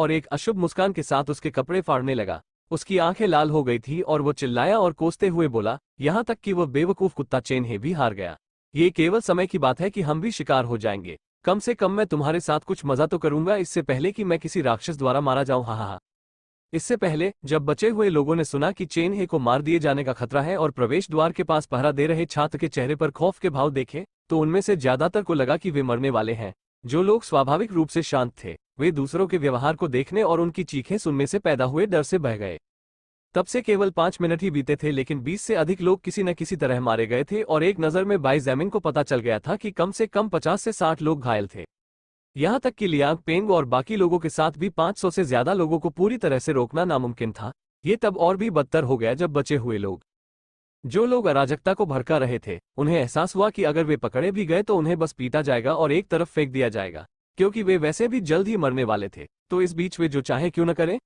और एक अशुभ मुस्कान के साथ उसके कपड़े फाड़ने लगा। उसकी आंखें लाल हो गई थी और वो चिल्लाया और कोसते हुए बोला, यहाँ तक कि वो बेवकूफ कुत्ता चेनहे भी हार गया। ये केवल समय की बात है कि हम भी शिकार हो जाएंगे। कम से कम मैं तुम्हारे साथ कुछ मजा तो करूंगा, इससे पहले कि मैं किसी राक्षस द्वारा मारा जाऊं। हा हा हा। इससे पहले जब बचे हुए लोगों ने सुना कि चेनहे को मार दिए जाने का खतरा है और प्रवेश द्वार के पास पहरा दे रहे छात्र के चेहरे पर खौफ के भाव देखे, तो उनमें से ज्यादातर को लगा कि वे मरने वाले हैं। जो लोग स्वाभाविक रूप से शांत थे, वे दूसरों के व्यवहार को देखने और उनकी चीखें सुनने से पैदा हुए डर से बह गए। तब से केवल 5 मिनट ही बीते थे, लेकिन 20 से अधिक लोग किसी न किसी तरह मारे गए थे और एक नज़र में बाई जैमिन को पता चल गया था कि कम से कम 50 से 60 लोग घायल थे। यहाँ तक कि लियांग पेंग और बाकी लोगों के साथ भी 500 से ज्यादा लोगों को पूरी तरह से रोकना नामुमकिन था। ये तब और भी बदतर हो गया जब बचे हुए लोग, जो लोग अराजकता को भड़का रहे थे, उन्हें एहसास हुआ कि अगर वे पकड़े भी गए तो उन्हें बस पीटा जाएगा और एक तरफ फेंक दिया जाएगा, क्योंकि वे वैसे भी जल्द ही मरने वाले थे। तो इस बीच वे जो चाहे क्यों न करें।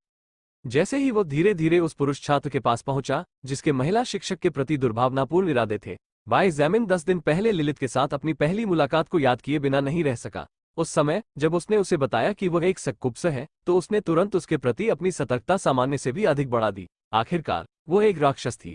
जैसे ही वो धीरे धीरे उस पुरुष छात्र के पास पहुंचा जिसके महिला शिक्षक के प्रति दुर्भावनापूर्ण इरादे थे, बाई जैमिन 10 दिन पहले लिलित के साथ अपनी पहली मुलाकात को याद किए बिना नहीं रह सका। उस समय जब उसने उसे बताया कि वह एक सक्कुब्स है, तो उसने तुरंत उसके प्रति अपनी सतर्कता सामान्य से भी अधिक बढ़ा दी। आखिरकार वो एक राक्षस थी।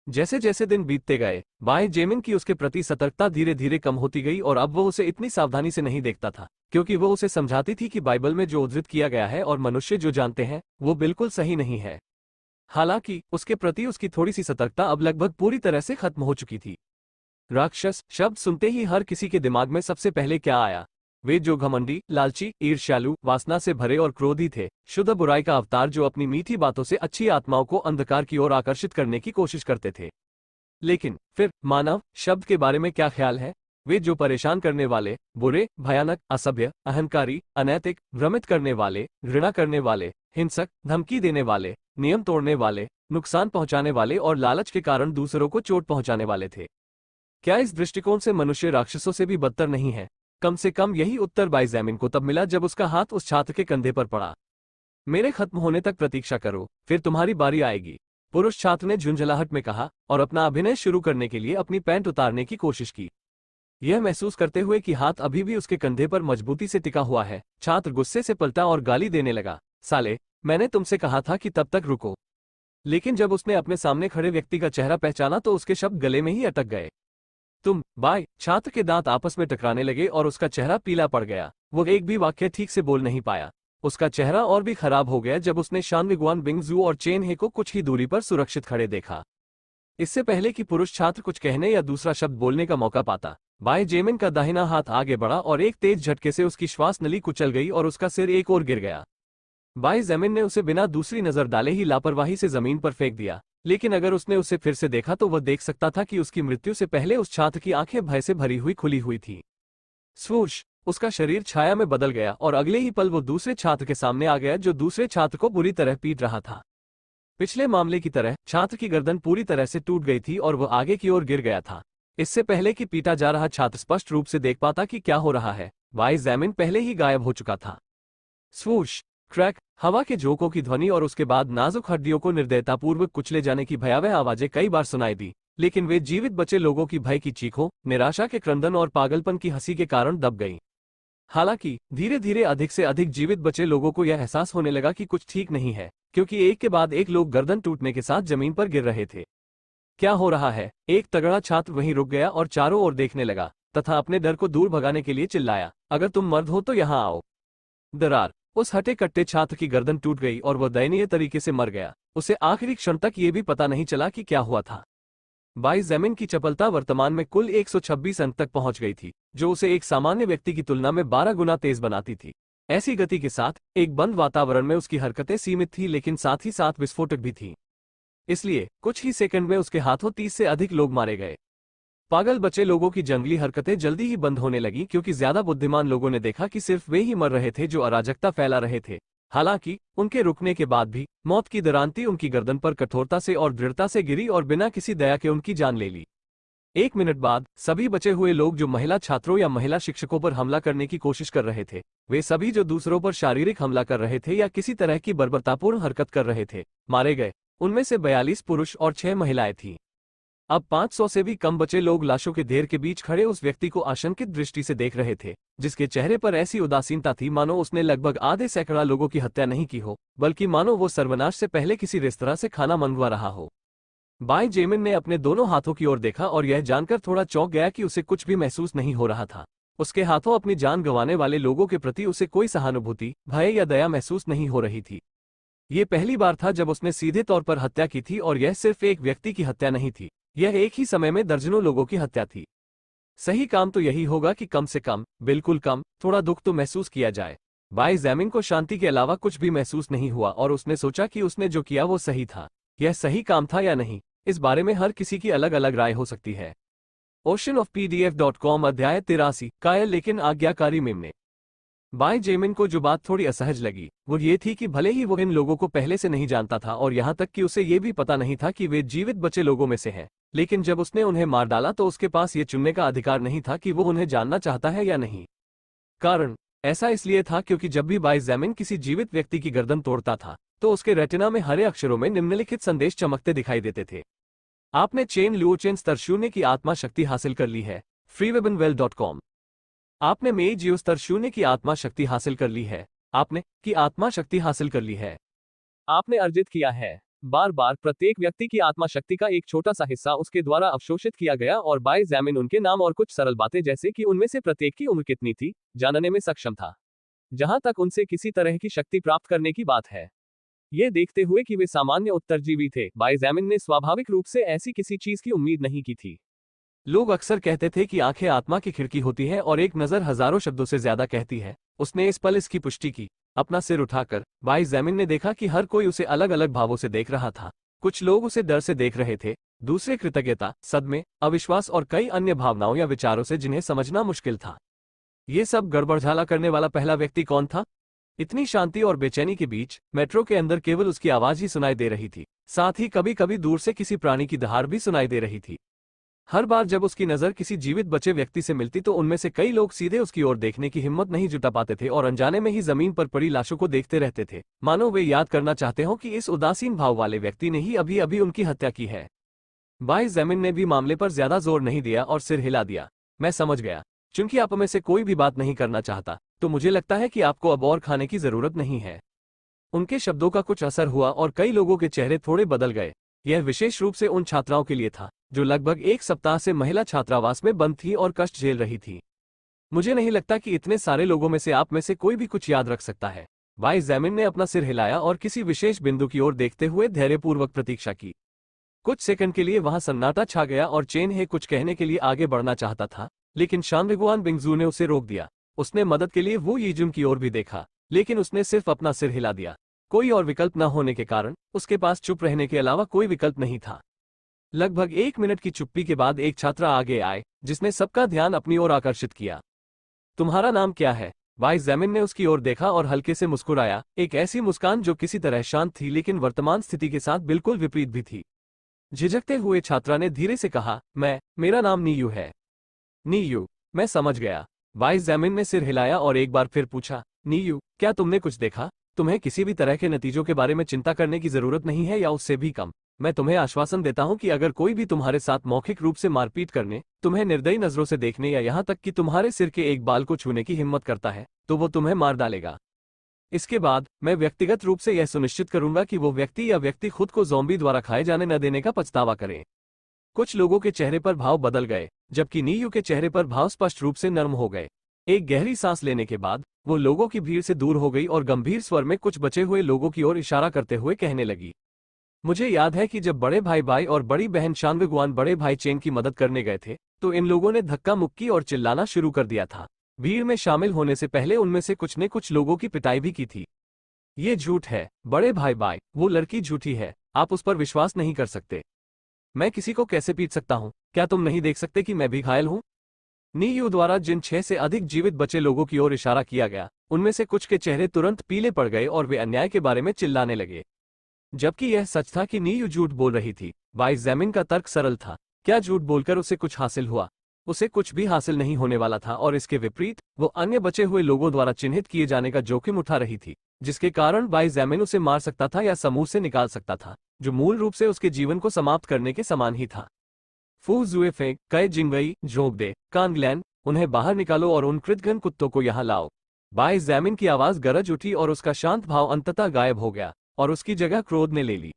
जैसे जैसे दिन बीतते गए, बाई जेमिन की उसके प्रति सतर्कता धीरे धीरे कम होती गई और अब वो उसे इतनी सावधानी से नहीं देखता था, क्योंकि वो उसे समझाती थी कि बाइबल में जो उद्धृत किया गया है और मनुष्य जो जानते हैं वो बिल्कुल सही नहीं है। हालांकि उसके प्रति उसकी थोड़ी सी सतर्कता अब लगभग पूरी तरह से खत्म हो चुकी थी। राक्षस शब्द सुनते ही हर किसी के दिमाग में सबसे पहले क्या आया? वे जो घमंडी, लालची, ईर्ष्यालु, वासना से भरे और क्रोधी थे, शुद्ध बुराई का अवतार जो अपनी मीठी बातों से अच्छी आत्माओं को अंधकार की ओर आकर्षित करने की कोशिश करते थे। लेकिन फिर मानव शब्द के बारे में क्या ख्याल है? वे जो परेशान करने वाले, बुरे, भयानक, असभ्य, अहंकारी, अनैतिक, भ्रमित करने वाले, घृणा करने वाले, हिंसक, धमकी देने वाले, नियम तोड़ने वाले, नुकसान पहुंचाने वाले और लालच के कारण दूसरों को चोट पहुंचाने वाले थे। क्या इस दृष्टिकोण से मनुष्य राक्षसों से भी बदतर नहीं है? कम से कम यही उत्तर बाई जैमिन को तब मिला जब उसका हाथ उस छात्र के कंधे पर पड़ा। मेरे खत्म होने तक प्रतीक्षा करो, फिर तुम्हारी बारी आएगी, पुरुष छात्र ने झुंझलाहट में कहा और अपना अभिनय शुरू करने के लिए अपनी पैंट उतारने की कोशिश की। यह महसूस करते हुए कि हाथ अभी भी उसके कंधे पर मजबूती से टिका हुआ है, छात्र गुस्से से पलटा और गाली देने लगा, साले, मैंने तुमसे कहा था कि तब तक रुको। लेकिन जब उसने अपने सामने खड़े व्यक्ति का चेहरा पहचाना तो उसके शब्द गले में ही अटक गए। तुम, बाई, छात्र के दांत आपस में टकराने लगे और उसका चेहरा पीला पड़ गया। वो एक भी वाक्य ठीक से बोल नहीं पाया। उसका चेहरा और भी खराब हो गया जब उसने शानविगुआन बिंगजू और चेनहे को कुछ ही दूरी पर सुरक्षित खड़े देखा। इससे पहले कि पुरुष छात्र कुछ कहने या दूसरा शब्द बोलने का मौका पाता, बाई जेमिन का दाहिना हाथ आगे बढ़ा और एक तेज झटके से उसकी श्वास नली कुचल गई और उसका सिर एक ओर गिर गया। बाई जेमिन ने उसे बिना दूसरी नजर डाले ही लापरवाही से जमीन पर फेंक दिया, लेकिन अगर उसने उसे फिर से देखा तो वह देख सकता था कि उसकी मृत्यु से पहले उस छात्र की आंखें भय से भरी हुई खुली हुई थी। स्वूश, उसका शरीर छाया में बदल गया और अगले ही पल वो दूसरे छात्र के सामने आ गया जो दूसरे छात्र को बुरी तरह पीट रहा था। पिछले मामले की तरह छात्र की गर्दन पूरी तरह से टूट गई थी और वह आगे की ओर गिर गया था। इससे पहले कि पीटा जा रहा छात्र स्पष्ट रूप से देख पाता कि क्या हो रहा है, बाई जैमिन पहले ही गायब हो चुका था। स्वूश, क्रैक, हवा के झोंकों की ध्वनि और उसके बाद नाजुक हड्डियों को निर्दयतापूर्वक कुचले जाने की भयावह आवाजें कई बार सुनाई दी, लेकिन वे जीवित बचे लोगों की भय की चीखों, निराशा के क्रंदन और पागलपन की हंसी के कारण दब गईं। हालांकि धीरे धीरे अधिक से अधिक जीवित बचे लोगों को यह एहसास होने लगा कि कुछ ठीक नहीं है, क्योंकि एक के बाद एक लोग गर्दन टूटने के साथ जमीन पर गिर रहे थे। क्या हो रहा है? एक तगड़ा छात्र वहीं रुक गया और चारों ओर देखने लगा तथा अपने डर को दूर भगाने के लिए चिल्लाया, अगर तुम मर्द हो तो यहाँ आओ। दरार, उस हटे कट्टे छात्र की गर्दन टूट गई और वह दयनीय तरीके से मर गया। उसे आखिरी क्षण तक ये भी पता नहीं चला कि क्या हुआ था। बाई जैमिन की चपलता वर्तमान में कुल 126 अंक तक पहुंच गई थी, जो उसे एक सामान्य व्यक्ति की तुलना में 12 गुना तेज बनाती थी। ऐसी गति के साथ एक बंद वातावरण में उसकी हरकतें सीमित थी, लेकिन साथ ही साथ विस्फोटक भी थी। इसलिए कुछ ही सेकंड में उसके हाथों 30 से अधिक लोग मारे गए। पागल बचे लोगों की जंगली हरकतें जल्दी ही बंद होने लगी, क्योंकि ज्यादा बुद्धिमान लोगों ने देखा कि सिर्फ वे ही मर रहे थे जो अराजकता फैला रहे थे। हालांकि उनके रुकने के बाद भी मौत की दरांती उनकी गर्दन पर कठोरता से और दृढ़ता से गिरी और बिना किसी दया के उनकी जान ले ली। 1 मिनट बाद सभी बचे हुए लोग जो महिला छात्रों या महिला शिक्षकों पर हमला करने की कोशिश कर रहे थे, वे सभी जो दूसरों पर शारीरिक हमला कर रहे थे या किसी तरह की बर्बरतापूर्ण हरकत कर रहे थे, मारे गए। उनमें से 42 पुरुष और 6 महिलाएं थीं। अब 500 से भी कम बचे लोग लाशों के ढेर के बीच खड़े उस व्यक्ति को आशंकित दृष्टि से देख रहे थे, जिसके चेहरे पर ऐसी उदासीनता थी मानो उसने लगभग आधे सैकड़ा लोगों की हत्या नहीं की हो, बल्कि मानो वो सर्वनाश से पहले किसी रेस्तरां से खाना मंगवा रहा हो। बाई जेमिन ने अपने दोनों हाथों की ओर देखा और यह जानकर थोड़ा चौंक गया कि उसे कुछ भी महसूस नहीं हो रहा था। उसके हाथों अपनी जान गंवाने वाले लोगों के प्रति उसे कोई सहानुभूति, भय या दया महसूस नहीं हो रही थी। ये पहली बार था जब उसने सीधे तौर पर हत्या की थी, और यह सिर्फ एक व्यक्ति की हत्या नहीं थी, यह एक ही समय में दर्जनों लोगों की हत्या थी। सही काम तो यही होगा कि कम से कम, बिल्कुल कम, थोड़ा दुख तो महसूस किया जाए। बाई ज़ैमिन को शांति के अलावा कुछ भी महसूस नहीं हुआ और उसने सोचा कि उसने जो किया वो सही था। यह सही काम था या नहीं, इस बारे में हर किसी की अलग अलग राय हो सकती है। oceanofpdf.com अध्याय 83 कायल लेकिन आज्ञाकारी मेमने। बाई जेमिन को जो बात थोड़ी असहज लगी वो ये थी कि भले ही वो इन लोगों को पहले से नहीं जानता था और यहाँ तक कि उसे ये भी पता नहीं था कि वे जीवित बचे लोगों में से हैं, लेकिन जब उसने उन्हें मार डाला तो उसके पास ये चुनने का अधिकार नहीं था कि वो उन्हें जानना चाहता है या नहीं। कारण ऐसा इसलिए था क्योंकि जब भी बाई जेमिन किसी जीवित व्यक्ति की गर्दन तोड़ता था तो उसके रेटिना में हरे अक्षरों में निम्नलिखित संदेश चमकते दिखाई देते थे। आपने चेन लुओचेन स्तर 0 की आत्मा शक्ति हासिल कर ली है। freeweapon.com। आपने मेई जियो स्तर 0 की आत्मा शक्ति हासिल कर ली है। आपने की आत्मा शक्ति हासिल कर ली है। आपने अर्जित किया है। बार बार प्रत्येक व्यक्ति की आत्मा शक्ति का एक छोटा सा हिस्सा उसके द्वारा अवशोषित किया गया और बाई ज़ैमिन उनके नाम और कुछ सरल बातें जैसे कि उनमें से प्रत्येक की उम्र कितनी थी जानने में सक्षम था, जहां तक उनसे किसी तरह की शक्ति प्राप्त करने की बात है। ये देखते हुए कि वे सामान्य उत्तरजीवी थे, बाई ज़ैमिन ने स्वाभाविक रूप से ऐसी किसी चीज की उम्मीद नहीं की थी। लोग अक्सर कहते थे कि आंखें आत्मा की खिड़की होती है और एक नजर हजारों शब्दों से ज्यादा कहती है। उसने इस पल इसकी पुष्टि की। अपना सिर उठाकर बाई ज़ैमिन ने देखा कि हर कोई उसे अलग अलग भावों से देख रहा था। कुछ लोग उसे डर से देख रहे थे, दूसरे कृतज्ञता, सदमे, अविश्वास और कई अन्य भावनाओं या विचारों से जिन्हें समझना मुश्किल था। ये सब गड़बड़झाला करने वाला पहला व्यक्ति कौन था? इतनी शांति और बेचैनी के बीच मेट्रो के अंदर केवल उसकी आवाज ही सुनाई दे रही थी, साथ ही कभी कभी दूर से किसी प्राणी की दहाड़ भी सुनाई दे रही थी। हर बार जब उसकी नजर किसी जीवित बचे व्यक्ति से मिलती तो उनमें से कई लोग सीधे उसकी ओर देखने की हिम्मत नहीं जुटा पाते थे और अनजाने में ही जमीन पर पड़ी लाशों को देखते रहते थे, मानो वे याद करना चाहते हो कि इस उदासीन भाव वाले व्यक्ति ने ही अभी अभी उनकी हत्या की है। बाई ज़ैमिन ने भी मामले पर ज्यादा जोर नहीं दिया और सिर हिला दिया। मैं समझ गया। चूंकि आप में से कोई भी बात नहीं करना चाहता तो मुझे लगता है कि आपको अब और खाने की जरूरत नहीं है। उनके शब्दों का कुछ असर हुआ और कई लोगों के चेहरे थोड़े बदल गए। यह विशेष रूप से उन छात्राओं के लिए था जो लगभग एक सप्ताह से महिला छात्रावास में बंद थी और कष्ट झेल रही थी। मुझे नहीं लगता कि इतने सारे लोगों में से आप में से कोई भी कुछ याद रख सकता है। बाई ज़ैमिन ने अपना सिर हिलाया और किसी विशेष बिंदु की ओर देखते हुए धैर्यपूर्वक प्रतीक्षा की। कुछ सेकंड के लिए वहां सन्नाटा छा गया और चेन हे कुछ कहने के लिए आगे बढ़ना चाहता था, लेकिन शानरिगुआन बिंगजू ने उसे रोक दिया। उसने मदद के लिए वो यीजुन की ओर भी देखा, लेकिन उसने सिर्फ अपना सिर हिला दिया। कोई और विकल्प न होने के कारण उसके पास चुप रहने के अलावा कोई विकल्प नहीं था। लगभग 1 मिनट की चुप्पी के बाद एक छात्रा आगे आए जिसने सबका ध्यान अपनी ओर आकर्षित किया। तुम्हारा नाम क्या है? बाई ज़ैमिन ने उसकी ओर देखा और हल्के से मुस्कुराया, एक ऐसी मुस्कान जो किसी तरह शांत थी लेकिन वर्तमान स्थिति के साथ बिल्कुल विपरीत भी थी। झिझकते हुए छात्रा ने धीरे से कहा, मेरा नाम नीयू है। नीयू, मैं समझ गया। बाई ज़ैमिन ने सिर हिलाया और एक बार फिर पूछा, नीयू, क्या तुमने कुछ देखा? तुम्हें किसी भी तरह के नतीजों के बारे में चिंता करने की जरूरत नहीं है या उससे भी कम। मैं तुम्हें आश्वासन देता हूं कि अगर कोई भी तुम्हारे साथ मौखिक रूप से मारपीट करने, तुम्हें निर्दयी नजरों से देखने या यहां तक कि तुम्हारे सिर के एक बाल को छूने की हिम्मत करता है, तो वो तुम्हें मार डालेगा। इसके बाद मैं व्यक्तिगत रूप से यह सुनिश्चित करूंगा कि वो व्यक्ति या व्यक्ति खुद को ज़ॉम्बी द्वारा खाए जाने न देने का पछतावा करें। कुछ लोगों के चेहरे पर भाव बदल गए, जबकि नीयू के चेहरे पर भाव स्पष्ट रूप से नर्म हो गए। एक गहरी सांस लेने के बाद वो लोगों की भीड़ से दूर हो गई और गंभीर स्वर में कुछ बचे हुए लोगों की ओर इशारा करते हुए कहने लगी, मुझे याद है कि जब बड़े भाई बाई और बड़ी बहन शानविगुआन बड़े भाई चेन की मदद करने गए थे तो इन लोगों ने धक्का मुक्की और चिल्लाना शुरू कर दिया था। भीड़ में शामिल होने से पहले उनमें से कुछ ने कुछ लोगों की पिटाई भी की थी। ये झूठ है बड़े भाई बाई, वो लड़की झूठी है, आप उस पर विश्वास नहीं कर सकते। मैं किसी को कैसे पीट सकता हूँ? क्या तुम नहीं देख सकते कि मैं भी घायल हूँ? नीयू द्वारा जिन 6 से अधिक जीवित बचे लोगों की ओर इशारा किया गया उनमें से कुछ के चेहरे तुरंत पीले पड़ गए और वे अन्याय के बारे में चिल्लाने लगे। जबकि यह सच था कि नीयू झूठ बोल रही थी, बाई ज़ैमिन का तर्क सरल था। क्या झूठ बोलकर उसे कुछ हासिल हुआ? उसे कुछ भी हासिल नहीं होने वाला था और इसके विपरीत वो अन्य बचे हुए लोगों द्वारा चिन्हित किए जाने का जोखिम उठा रही थी, जिसके कारण बाई ज़ैमिन उसे मार सकता था या समूह से निकाल सकता था, जो मूल रूप से उसके जीवन को समाप्त करने के समान ही था। फू जुए फेंक, कई जिंगई, झोंक दे, कांगलैन, उन्हें बाहर निकालो और उन कृतघ्न कुत्तों को यहाँ लाओ। बाई जैमिन की आवाज गरज उठी और उसका शांत भाव अंततः गायब हो गया और उसकी जगह क्रोध ने ले ली।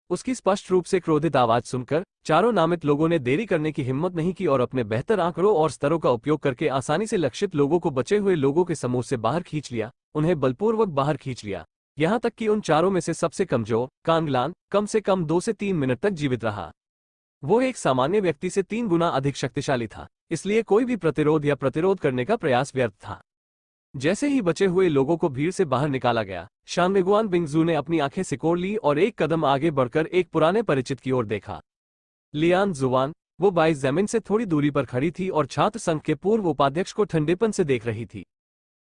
उसकी स्पष्ट रूप से क्रोधित आवाज सुनकर चारों नामित लोगों ने देरी करने की हिम्मत नहीं की और अपने बेहतर आंकड़ों और स्तरों का उपयोग करके आसानी से लक्षित लोगों को बचे हुए लोगों के समूह से बाहर खींच लिया, उन्हें बलपूर्वक बाहर खींच लिया। यहां तक कि उन चारों में से सबसे कमजोर कांगलान कम से कम 2 से 3 मिनट तक जीवित रहा। वो एक सामान्य व्यक्ति से 3 गुना अधिक शक्तिशाली था, इसलिए कोई भी प्रतिरोध करने का प्रयास व्यर्थ था। जैसे ही बचे हुए लोगों को भीड़ से बाहर निकाला गया, शानवेगुआन बिंगजू ने अपनी आंखें सिकोड़ ली और एक कदम आगे बढ़कर एक पुराने परिचित की ओर देखा। लियान जुआन, वो बाई जमीन से थोड़ी दूरी पर खड़ी थी और छात्र संघ के पूर्व उपाध्यक्ष को ठंडेपन से देख रही थी।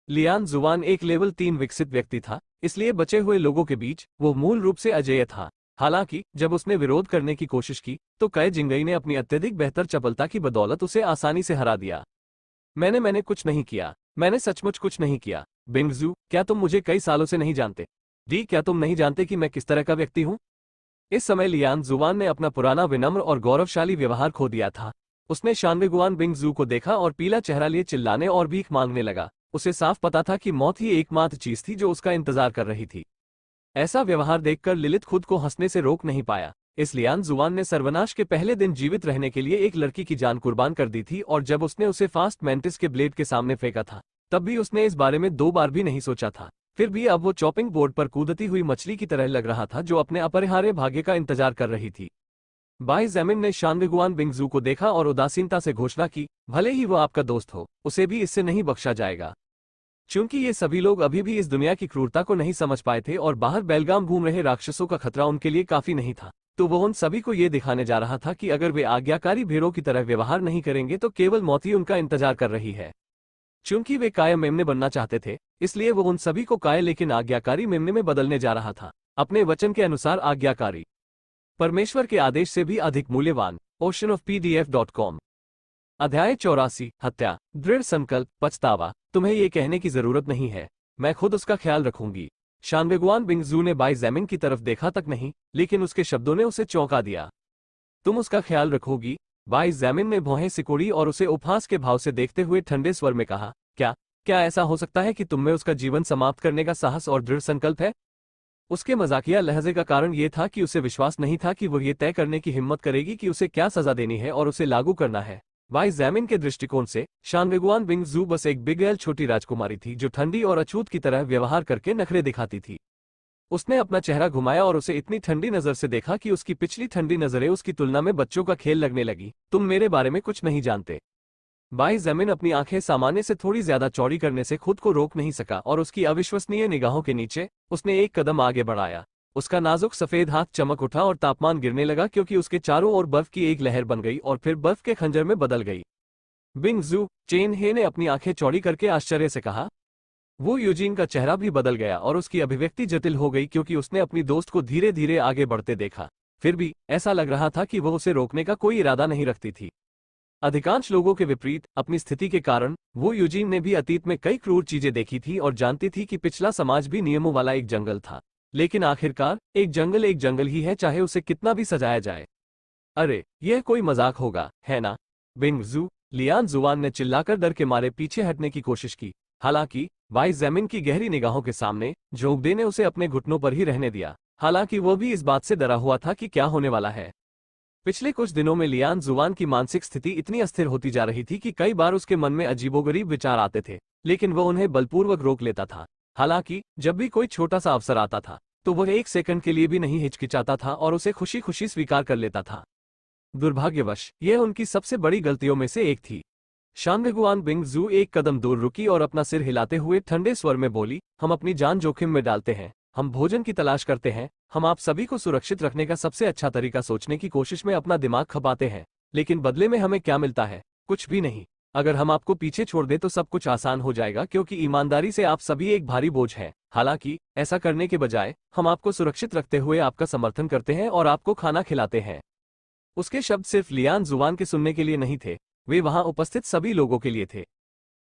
लियान जुआन एक लेवल 3 विकसित व्यक्ति था, इसलिए बचे हुए लोगों के बीच वो मूल रूप से अजेय था। हालांकि जब उसने विरोध करने की कोशिश की तो कई जिंगई ने अपनी अत्यधिक बेहतर चपलता की बदौलत उसे आसानी से हरा दिया। मैंने कुछ नहीं किया, मैंने सचमुच कुछ नहीं किया। बिंगजू, क्या तुम मुझे कई सालों से नहीं जानते? डी, क्या तुम नहीं जानते कि मैं किस तरह का व्यक्ति हूं? इस समय लियान जुआन ने अपना पुराना विनम्र और गौरवशाली व्यवहार खो दिया था। उसने शानवेगुआन बिंगजू को देखा और पीला चेहरा लिए चिल्लाने और भीख मांगने लगा। उसे साफ पता था कि मौत ही एकमात्र चीज थी जो उसका इंतजार कर रही थी। ऐसा व्यवहार देखकर लिलित खुद को हंसने से रोक नहीं पाया। इस लियान जुआन ने सर्वनाश के पहले दिन जीवित रहने के लिए एक लड़की की जान कुर्बान कर दी थी और जब उसने उसे फास्ट मेंटिस के ब्लेड के सामने फेंका था तब भी उसने इस बारे में 2 बार भी नहीं सोचा था। फिर भी अब वो चॉपिंग बोर्ड पर कूदती हुई मछली की तरह लग रहा था जो अपने अपरिहार्य भाग्य का इंतजार कर रही थी। बाई जमीन ने शानवेगुआन बिंगजू को देखा और उदासीनता से घोषणा की, भले ही वो आपका दोस्त हो, उसे भी इससे नहीं बख्शा जाएगा। चूंकि ये सभी लोग अभी भी इस दुनिया की क्रूरता को नहीं समझ पाए थे और बाहर बेलगाम घूम रहे राक्षसों का खतरा उनके लिए काफी नहीं था, तो वो उन सभी को ये दिखाने जा रहा था कि अगर वे आज्ञाकारी भेड़ों की तरह व्यवहार नहीं करेंगे तो केवल मौत ही उनका इंतजार कर रही है। चूंकि वे काया मेमने बनना चाहते थे, इसलिए वो उन सभी को काया लेकिन आज्ञाकारी मेमने में बदलने जा रहा था, अपने वचन के अनुसार आज्ञाकारी, परमेश्वर के आदेश से भी अधिक मूल्यवान। oceanofpdf.com। अध्याय 84, हत्या। दृढ़ संकल्प, पछतावा। तुम्हें ये कहने की जरूरत नहीं है, मैं खुद उसका ख्याल रखूंगी। शानवेगुआन बिंगजू ने बाई जमीन की तरफ देखा तक नहीं, लेकिन उसके शब्दों ने उसे चौंका दिया। तुम उसका ख्याल रखोगी? बाई जमीन ने भौहें सिकोड़ी और उसे उपहास के भाव से देखते हुए ठंडे स्वर में कहा, क्या ऐसा हो सकता है कि तुम में उसका जीवन समाप्त करने का साहस और दृढ़ संकल्प है? उसके मजाकिया लहजे का कारण यह था कि उसे विश्वास नहीं था कि वह ये तय करने की हिम्मत करेगी कि उसे क्या सजा देनी है और उसे लागू करना है। बाई जमीन के दृष्टिकोण से शानवेगुआन बिंगजू बस एक बिगैल छोटी राजकुमारी थी जो ठंडी और अछूत की तरह व्यवहार करके नखरे दिखाती थी। उसने अपना चेहरा घुमाया और उसे इतनी ठंडी नजर से देखा कि उसकी पिछली ठंडी नजरें उसकी तुलना में बच्चों का खेल लगने लगी। तुम मेरे बारे में कुछ नहीं जानते। बाई जमीन अपनी आंखें सामान्य से थोड़ी ज्यादा चौड़ी करने से खुद को रोक नहीं सका और उसकी अविश्वसनीय निगाहों के नीचे उसने एक कदम आगे बढ़ाया। उसका नाजुक सफेद हाथ चमक उठा और तापमान गिरने लगा क्योंकि उसके चारों ओर बर्फ की एक लहर बन गई और फिर बर्फ के खंजर में बदल गई। बिंगजू, चेन हे ने अपनी आंखें चौड़ी करके आश्चर्य से कहा। वो यूजीन का चेहरा भी बदल गया और उसकी अभिव्यक्ति जटिल हो गई क्योंकि उसने अपनी दोस्त को धीरे धीरे आगे बढ़ते देखा। फिर भी ऐसा लग रहा था कि वह उसे रोकने का कोई इरादा नहीं रखती थी। अधिकांश लोगों के विपरीत अपनी स्थिति के कारण वो यूजीन ने भी अतीत में कई क्रूर चीजें देखी थी और जानती थी कि पिछला समाज भी नियमों वाला एक जंगल था। लेकिन आखिरकार एक जंगल ही है, चाहे उसे कितना भी सजाया जाए। अरे, यह कोई मजाक होगा, है ना? बिंगजू, लियान जुआन ने चिल्लाकर डर के मारे पीछे हटने की कोशिश की। हालांकि बाई जमीन की गहरी निगाहों के सामने जोगदे ने उसे अपने घुटनों पर ही रहने दिया। हालांकि वो भी इस बात से डरा हुआ था कि क्या होने वाला है। पिछले कुछ दिनों में लियान जुआन की मानसिक स्थिति इतनी अस्थिर होती जा रही थी कि कई बार उसके मन में अजीबोगरीब विचार आते थे, लेकिन वह उन्हें बलपूर्वक रोक लेता था। हालांकि जब भी कोई छोटा सा अवसर आता था तो वह एक सेकंड के लिए भी नहीं हिचकिचाता था और उसे खुशी खुशी स्वीकार कर लेता था। दुर्भाग्यवश यह उनकी सबसे बड़ी गलतियों में से एक थी। शानवेगुआन बिंगजू एक कदम दूर रुकी और अपना सिर हिलाते हुए ठंडे स्वर में बोली, हम अपनी जान जोखिम में डालते हैं, हम भोजन की तलाश करते हैं, हम आप सभी को सुरक्षित रखने का सबसे अच्छा तरीका सोचने की कोशिश में अपना दिमाग खपाते हैं, लेकिन बदले में हमें क्या मिलता है? कुछ भी नहीं। अगर हम आपको पीछे छोड़ दें तो सब कुछ आसान हो जाएगा क्योंकि ईमानदारी से आप सभी एक भारी बोझ हैं। हालांकि ऐसा करने के बजाय हम आपको सुरक्षित रखते हुए आपका समर्थन करते हैं और आपको खाना खिलाते हैं। उसके शब्द सिर्फ लियान जुआन के सुनने के लिए नहीं थे, वे वहां उपस्थित सभी लोगों के लिए थे।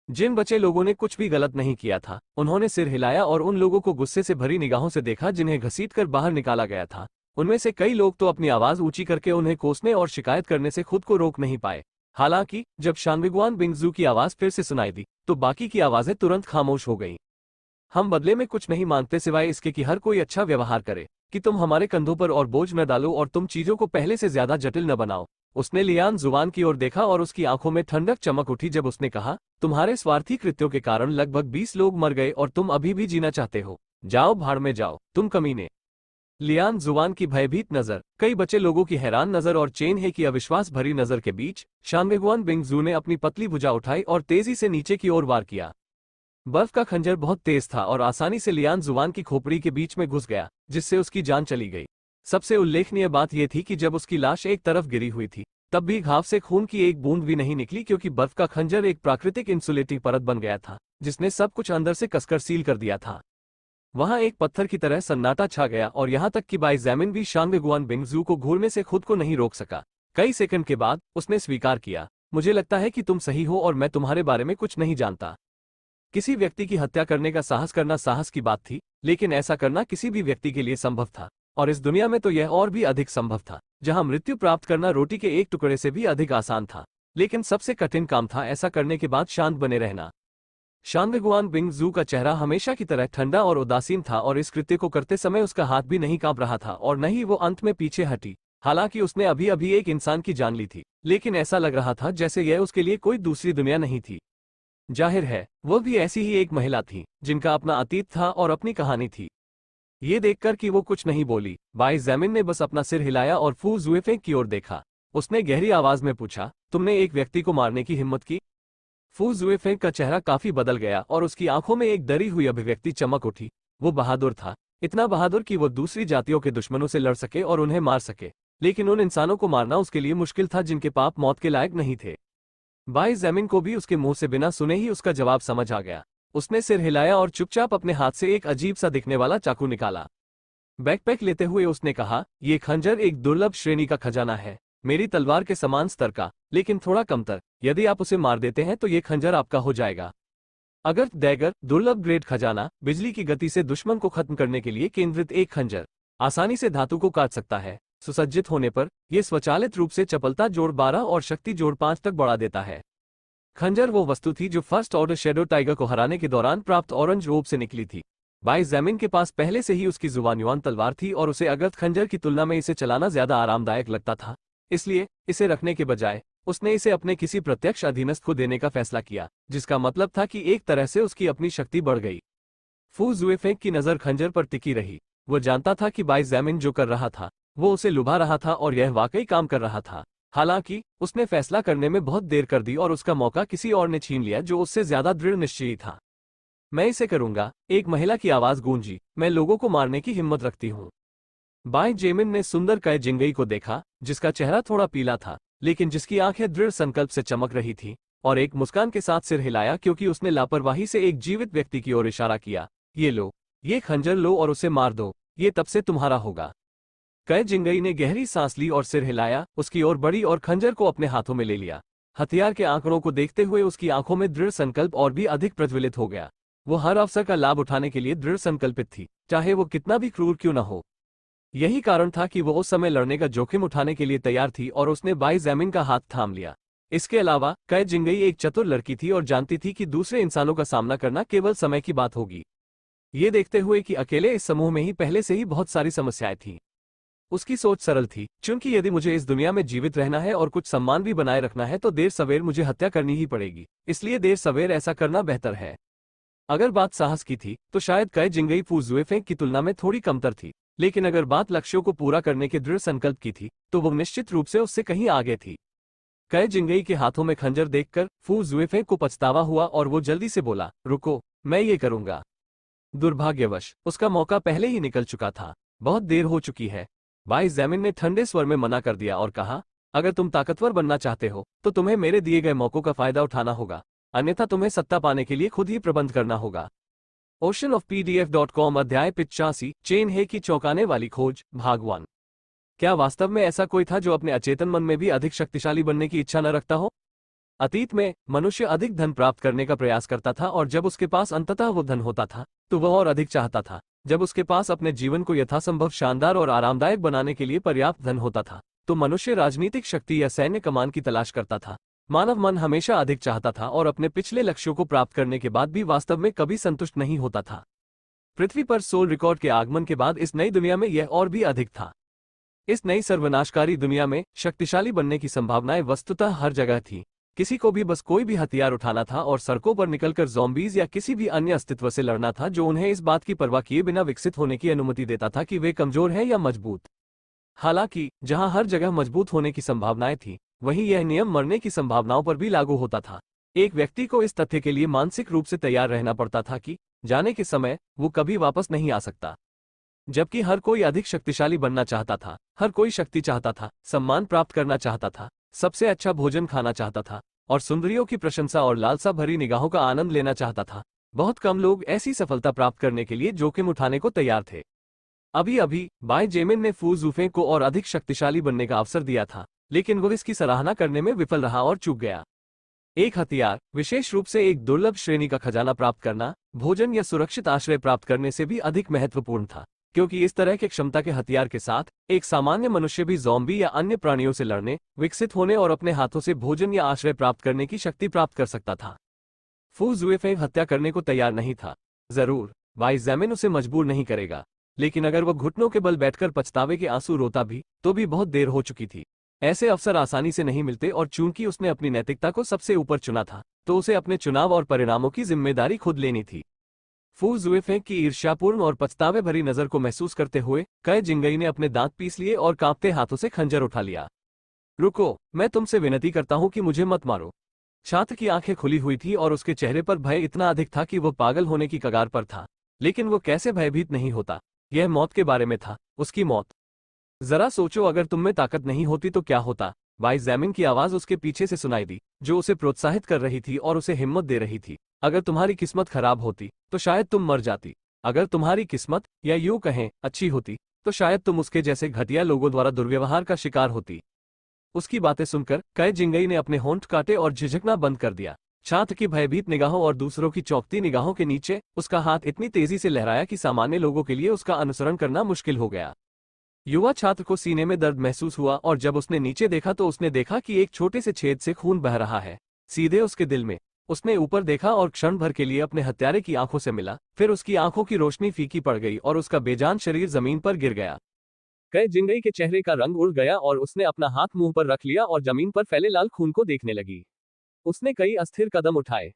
जिन बचे लोगों ने कुछ भी गलत नहीं किया था, उन्होंने सिर हिलाया और उन लोगों को गुस्से से भरी निगाहों से देखा जिन्हें घसीटकर बाहर निकाला गया था। उनमें से कई लोग तो अपनी आवाज ऊंची करके उन्हें कोसने और शिकायत करने से खुद को रोक नहीं पाए। हालांकि जब शानविगुआन बिंगजू की आवाज फिर से सुनाई दी तो बाकी की आवाजें तुरंत खामोश हो गईं। हम बदले में कुछ नहीं मांगते सिवाय इसके कि हर कोई अच्छा व्यवहार करे, कि तुम हमारे कंधों पर और बोझ न डालो और तुम चीजों को पहले से ज्यादा जटिल न बनाओ। उसने लियान जुवान की ओर देखा और उसकी आंखों में ठंडक चमक उठी जब उसने कहा, तुम्हारे स्वार्थी कृत्यों के कारण लगभग 20 लोग मर गए और तुम अभी भी जीना चाहते हो। जाओ भाड़ में जाओ, तुम कमीने। लियान जुवान की भयभीत नजर, कई बचे लोगों की हैरान नजर और चेन हे की अविश्वास भरी नजर के बीच शानवेगुआन बिंगजू ने अपनी पतली भुजा उठाई और तेजी से नीचे की ओर वार किया। बर्फ का खंजर बहुत तेज था और आसानी से लियान जुवान की खोपड़ी के बीच में घुस गया, जिससे उसकी जान चली गई। सबसे उल्लेखनीय बात यह थी कि जब उसकी लाश एक तरफ गिरी हुई थी तब भी घाव से खून की एक बूंद भी नहीं निकली, क्योंकि बर्फ का खंजर एक प्राकृतिक इंसुलेटिंग परत बन गया था जिसने सब कुछ अंदर से कसकर सील कर दिया था। वहां एक पत्थर की तरह सन्नाटा छा गया और यहां तक कि बाई जैमिन भी शानवेगुआन बिंगजू को घूरने से खुद को नहीं रोक सका। कई सेकंड के बाद उसने स्वीकार किया, मुझे लगता है कि तुम सही हो और मैं तुम्हारे बारे में कुछ नहीं जानता। किसी व्यक्ति की हत्या करने का साहस करना साहस की बात थी, लेकिन ऐसा करना किसी भी व्यक्ति के लिए संभव था, और इस दुनिया में तो यह और भी अधिक संभव था, जहां मृत्यु प्राप्त करना रोटी के एक टुकड़े से भी अधिक आसान था। लेकिन सबसे कठिन काम था ऐसा करने के बाद शांत बने रहना। शानवेगुआन बिंगजू का चेहरा हमेशा की तरह ठंडा और उदासीन था और इस कृत्य को करते समय उसका हाथ भी नहीं कांप रहा था और न ही वो अंत में पीछे हटी। हालांकि उसने अभी अभी एक इंसान की जान ली थी, लेकिन ऐसा लग रहा था जैसे यह उसके लिए कोई दूसरी दुनिया नहीं थी। जाहिर है वह भी ऐसी ही एक महिला थी जिनका अपना अतीत था और अपनी कहानी थी। ये देखकर कि वो कुछ नहीं बोली, बाई जैमिन ने बस अपना सिर हिलाया और फू जुएफेंग की ओर देखा। उसने गहरी आवाज में पूछा, तुमने एक व्यक्ति को मारने की हिम्मत की? फू जुएफेंग का चेहरा काफी बदल गया और उसकी आंखों में एक डरी हुई अभिव्यक्ति चमक उठी। वो बहादुर था, इतना बहादुर कि वो दूसरी जातियों के दुश्मनों से लड़ सके और उन्हें मार सके, लेकिन उन इंसानों को मारना उसके लिए मुश्किल था जिनके पाप मौत के लायक नहीं थे। बाई जैमिन को भी उसके मुंह से बिना सुने ही उसका जवाब समझ आ गया। उसने सिर हिलाया और चुपचाप अपने हाथ से एक अजीब सा दिखने वाला चाकू निकाला। बैकपैक लेते हुए उसने कहा, यह खंजर एक दुर्लभ श्रेणी का खजाना है, मेरी तलवार के समान स्तर का, लेकिन थोड़ा कमतर। यदि आप उसे मार देते हैं तो यह खंजर आपका हो जाएगा। अगर डैगर, दुर्लभ ग्रेड खजाना, बिजली की गति से दुश्मन को खत्म करने के लिए केंद्रित एक खंजर, आसानी से धातु को काट सकता है। सुसज्जित होने पर यह स्वचालित रूप से चपलता जोड़ 12 और शक्ति जोड़ 5 तक बढ़ा देता है। खंजर वो वस्तु थी जो फर्स्ट ऑर्डर शैडो टाइगर को हराने के दौरान प्राप्त ऑरेंज रोब से निकली थी। बाई जैमिन के पास पहले से ही उसकी जुबान तलवार थी और उसे अगर्थ खंजर की तुलना में इसे चलाना ज्यादा आरामदायक लगता था। इसलिए इसे रखने के बजाय उसने इसे अपने किसी प्रत्यक्ष अधीनस्थ को देने का फैसला किया, जिसका मतलब था कि एक तरह से उसकी अपनी शक्ति बढ़ गई। फू जुएफेंग की नजर खंजर पर टिकी रही। वो जानता था कि बाई जैमिन जो कर रहा था वो उसे लुभा रहा था और यह वाकई काम कर रहा था। हालांकि उसने फैसला करने में बहुत देर कर दी और उसका मौका किसी और ने छीन लिया जो उससे ज्यादा दृढ़ निश्चयी था। मैं इसे करूंगा, एक महिला की आवाज गूंजी, मैं लोगों को मारने की हिम्मत रखती हूँ। बाई जेमिन ने सुंदर कै जिंगई को देखा, जिसका चेहरा थोड़ा पीला था लेकिन जिसकी आंखें दृढ़ संकल्प से चमक रही थी, और एक मुस्कान के साथ सिर हिलाया क्योंकि उसने लापरवाही से एक जीवित व्यक्ति की ओर इशारा किया। ये लो, ये खंजर लो और उसे मार दो, ये तब से तुम्हारा होगा। कै जिंगई ने गहरी सांस ली और सिर हिलाया, उसकी ओर बढ़ी और खंजर को अपने हाथों में ले लिया। हथियार के आंकड़ों को देखते हुए उसकी आंखों में दृढ़ संकल्प और भी अधिक प्रज्वलित हो गया। वो हर अवसर का लाभ उठाने के लिए दृढ़ संकल्पित थी, चाहे वो कितना भी क्रूर क्यों न हो। यही कारण था कि वो उस समय लड़ने का जोखिम उठाने के लिए तैयार थी और उसने बाई जैमिन का हाथ थाम लिया। इसके अलावा कै जिंगई एक चतुर लड़की थी और जानती थी कि दूसरे इंसानों का सामना करना केवल समय की बात होगी। ये देखते हुए कि अकेले इस समूह में ही पहले से ही बहुत सारी समस्याएं थीं, उसकी सोच सरल थी, क्योंकि यदि मुझे इस दुनिया में जीवित रहना है और कुछ सम्मान भी बनाए रखना है तो देर सवेर मुझे हत्या करनी ही पड़ेगी, इसलिए देर सवेर ऐसा करना बेहतर है। अगर बात साहस की थी तो शायद कै जिंगई फू जुएफेंग की तुलना में थोड़ी कमतर थी, लेकिन अगर बात लक्ष्यों को पूरा करने के दृढ़ संकल्प की थी तो वो निश्चित रूप से उससे कहीं आगे थी। कै जिंगई के हाथों में खंजर देखकर फू जुएफेंग को पछतावा हुआ और वो जल्दी से बोला, रुको, मैं ये करूंगा। दुर्भाग्यवश उसका मौका पहले ही निकल चुका था, बहुत देर हो चुकी है। बाई जैमिन ने ठंडे स्वर में मना कर दिया और कहा, अगर तुम ताकतवर बनना चाहते हो तो तुम्हें मेरे दिए गए मौकों का फायदा उठाना होगा, अन्यथा तुम्हें सत्ता पाने के लिए खुद ही प्रबंध करना होगा। oceanofpdf.com अध्याय 85 चेन हे की चौंकाने वाली खोज भाग 1। क्या वास्तव में ऐसा कोई था जो अपने अचेतन मन में भी अधिक शक्तिशाली बनने की इच्छा न रखता हो? अतीत में मनुष्य अधिक धन प्राप्त करने का प्रयास करता था और जब उसके पास अंततः वो धन होता था तो वह और अधिक चाहता था, जब उसके पास अपने जीवन को यथासंभव शानदार और आरामदायक बनाने के लिए पर्याप्त धन होता था तो मनुष्य राजनीतिक शक्ति या सैन्य कमान की तलाश करता था। मानव मन हमेशा अधिक चाहता था और अपने पिछले लक्ष्यों को प्राप्त करने के बाद भी वास्तव में कभी संतुष्ट नहीं होता था। पृथ्वी पर सोल रिकॉर्ड के आगमन के बाद इस नई दुनिया में यह और भी अधिक था। इस नई सर्वनाशकारी दुनिया में शक्तिशाली बनने की संभावनाएं वस्तुतः हर जगह थी। किसी को भी बस कोई भी हथियार उठाना था और सड़कों पर निकलकर ज़ॉम्बीज या किसी भी अन्य अस्तित्व से लड़ना था जो उन्हें इस बात की परवाह किए बिना विकसित होने की अनुमति देता था कि वे कमजोर हैं या मजबूत। हालांकि जहां हर जगह मजबूत होने की संभावनाएं थी, वहीं यह नियम मरने की संभावनाओं पर भी लागू होता था। एक व्यक्ति को इस तथ्य के लिए मानसिक रूप से तैयार रहना पड़ता था कि जाने के समय वो कभी वापस नहीं आ सकता। जबकि हर कोई अधिक शक्तिशाली बनना चाहता था, हर कोई शक्ति चाहता था, सम्मान प्राप्त करना चाहता था, सबसे अच्छा भोजन खाना चाहता था और सुंदरियों की प्रशंसा और लालसा भरी निगाहों का आनंद लेना चाहता था। बहुत कम लोग ऐसी सफलता प्राप्त करने के लिए जोखिम उठाने को तैयार थे। अभी अभी बाय जेमिन ने फू ज़ूफे को और अधिक शक्तिशाली बनने का अवसर दिया था, लेकिन वो इसकी सराहना करने में विफल रहा और चूक गया। एक हथियार, विशेष रूप से एक दुर्लभ श्रेणी का खजाना प्राप्त करना, भोजन या सुरक्षित आश्रय प्राप्त करने से भी अधिक महत्वपूर्ण था, क्योंकि इस तरह के क्षमता के हथियार के साथ एक सामान्य मनुष्य भी ज़ॉम्बी या अन्य प्राणियों से लड़ने, विकसित होने और अपने हाथों से भोजन या आश्रय प्राप्त करने की शक्ति प्राप्त कर सकता था। फू ज़ुएफे हत्या करने को तैयार नहीं था। जरूर बाय जेमिन उसे मजबूर नहीं करेगा, लेकिन अगर वह घुटनों के बल बैठकर पछतावे के आंसू रोता भी, तो भी बहुत देर हो चुकी थी। ऐसे अवसर आसानी से नहीं मिलते और चूंकि उसने अपनी नैतिकता को सबसे ऊपर चुना था, तो उसे अपने चुनाव और परिणामों की जिम्मेदारी खुद लेनी थी। फू ज़ुएफे की ईर्ष्यापूर्ण और पछतावे भरी नजर को महसूस करते हुए कई जिंगई ने अपने दांत पीस लिए और कांपते हाथों से खंजर उठा लिया। रुको, मैं तुमसे विनती करता हूं कि मुझे मत मारो। छात्र की आंखें खुली हुई थी और उसके चेहरे पर भय इतना अधिक था कि वह पागल होने की कगार पर था। लेकिन वो कैसे भयभीत नहीं होता? यह मौत के बारे में था, उसकी मौत। जरा सोचो, अगर तुम में ताकत नहीं होती तो क्या होता? बाय जेमिन की आवाज उसके पीछे से सुनाई दी, जो उसे प्रोत्साहित कर रही थी और उसे हिम्मत दे रही थी। अगर तुम्हारी किस्मत खराब होती तो शायद तुम मर जाती। अगर तुम्हारी किस्मत, या यूं कहें, अच्छी होती तो शायद तुम उसके जैसे घटिया लोगों द्वारा दुर्व्यवहार का शिकार होती। उसकी बातें सुनकर कई जिंगई ने अपने होंठ काटे और झिझकना बंद कर दिया। छात्र की भयभीत निगाहों और दूसरों की चौंकती निगाहों के नीचे उसका हाथ इतनी तेजी से लहराया कि सामान्य लोगों के लिए उसका अनुसरण करना मुश्किल हो गया। युवा छात्र को सीने में दर्द महसूस हुआ और जब उसने नीचे देखा तो उसने देखा कि एक छोटे से छेद से खून बह रहा है, सीधे उसके दिल में। उसने ऊपर देखा और क्षण भर के लिए अपने हत्यारे की आंखों से मिला, फिर उसकी आंखों की रोशनी फीकी पड़ गई और उसका बेजान शरीर जमीन पर गिर गया। कई जिंगई के चेहरे का रंग उड़ गया और उसने अपना हाथ मुंह पर रख लिया और जमीन पर फैले लाल खून को देखने लगी। उसने कई अस्थिर कदम उठाए।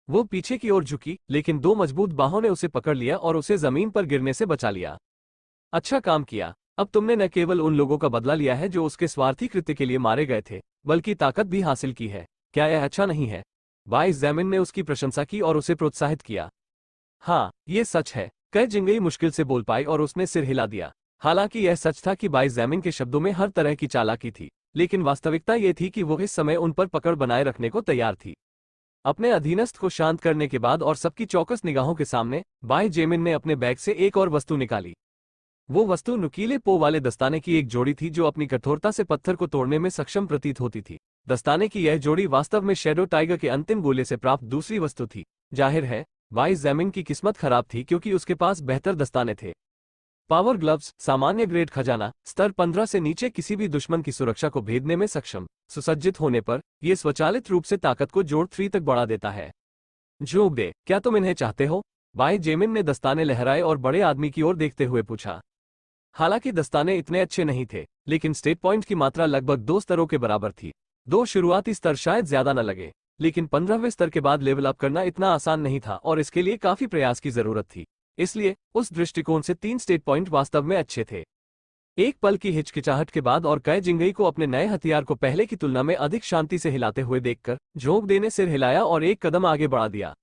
वो पीछे की ओर झुकी, लेकिन दो मजबूत बाहों ने उसे पकड़ लिया और उसे जमीन पर गिरने से बचा लिया। अच्छा काम किया। अब तुमने न केवल उन लोगों का बदला लिया है जो उसके स्वार्थी कृत्य के लिए मारे गए थे, बल्कि ताकत भी हासिल की है। क्या यह अच्छा नहीं है? बाय जेमिन ने उसकी प्रशंसा की और उसे प्रोत्साहित किया। हाँ, ये सच है। कई जिंगई मुश्किल से बोल पाई और उसने सिर हिला दिया। हालांकि यह सच था कि बाय जेमिन के शब्दों में हर तरह की चालाकी थी, लेकिन वास्तविकता ये थी कि वो इस समय उन पर पकड़ बनाए रखने को तैयार थी। अपने अधीनस्थ को शांत करने के बाद और सबकी चौकस निगाहों के सामने बाय जेमिन ने अपने बैग से एक और वस्तु निकाली। वो वस्तु नुकीले पो वाले दस्ताने की एक जोड़ी थी जो अपनी कठोरता से पत्थर को तोड़ने में सक्षम प्रतीत होती थी। दस्ताने की यह जोड़ी वास्तव में शैडो टाइगर के अंतिम गोले से प्राप्त दूसरी वस्तु थी। जाहिर है बाय जेमिन की किस्मत खराब थी क्योंकि उसके पास बेहतर दस्ताने थे। पावर ग्लव्स, सामान्य ग्रेड खजाना, स्तर 15 से नीचे किसी भी दुश्मन की सुरक्षा को भेदने में सक्षम। सुसज्जित होने पर यह स्वचालित रूप से ताकत को जोड़ 3 तक बढ़ा देता है। जो बे, क्या तुम इन्हें चाहते हो? बाय जेमिन ने दस्ताने लहराए और बड़े आदमी की ओर देखते हुए पूछा। हालांकि दस्ताने इतने अच्छे नहीं थे, लेकिन स्टेट पॉइंट की मात्रा लगभग 2 स्तरों के बराबर थी। 2 शुरुआती स्तर शायद ज्यादा न लगे, लेकिन 15वें स्तर के बाद लेवल अप करना इतना आसान नहीं था और इसके लिए काफी प्रयास की जरूरत थी। इसलिए उस दृष्टिकोण से 3 स्टेट पॉइंट वास्तव में अच्छे थे। एक पल की हिचकिचाहट के बाद और कई जिंगई को अपने नए हथियार को पहले की तुलना में अधिक शांति से हिलाते हुए देखकर झोंक देने सिर हिलाया और एक कदम आगे बढ़ा दिया।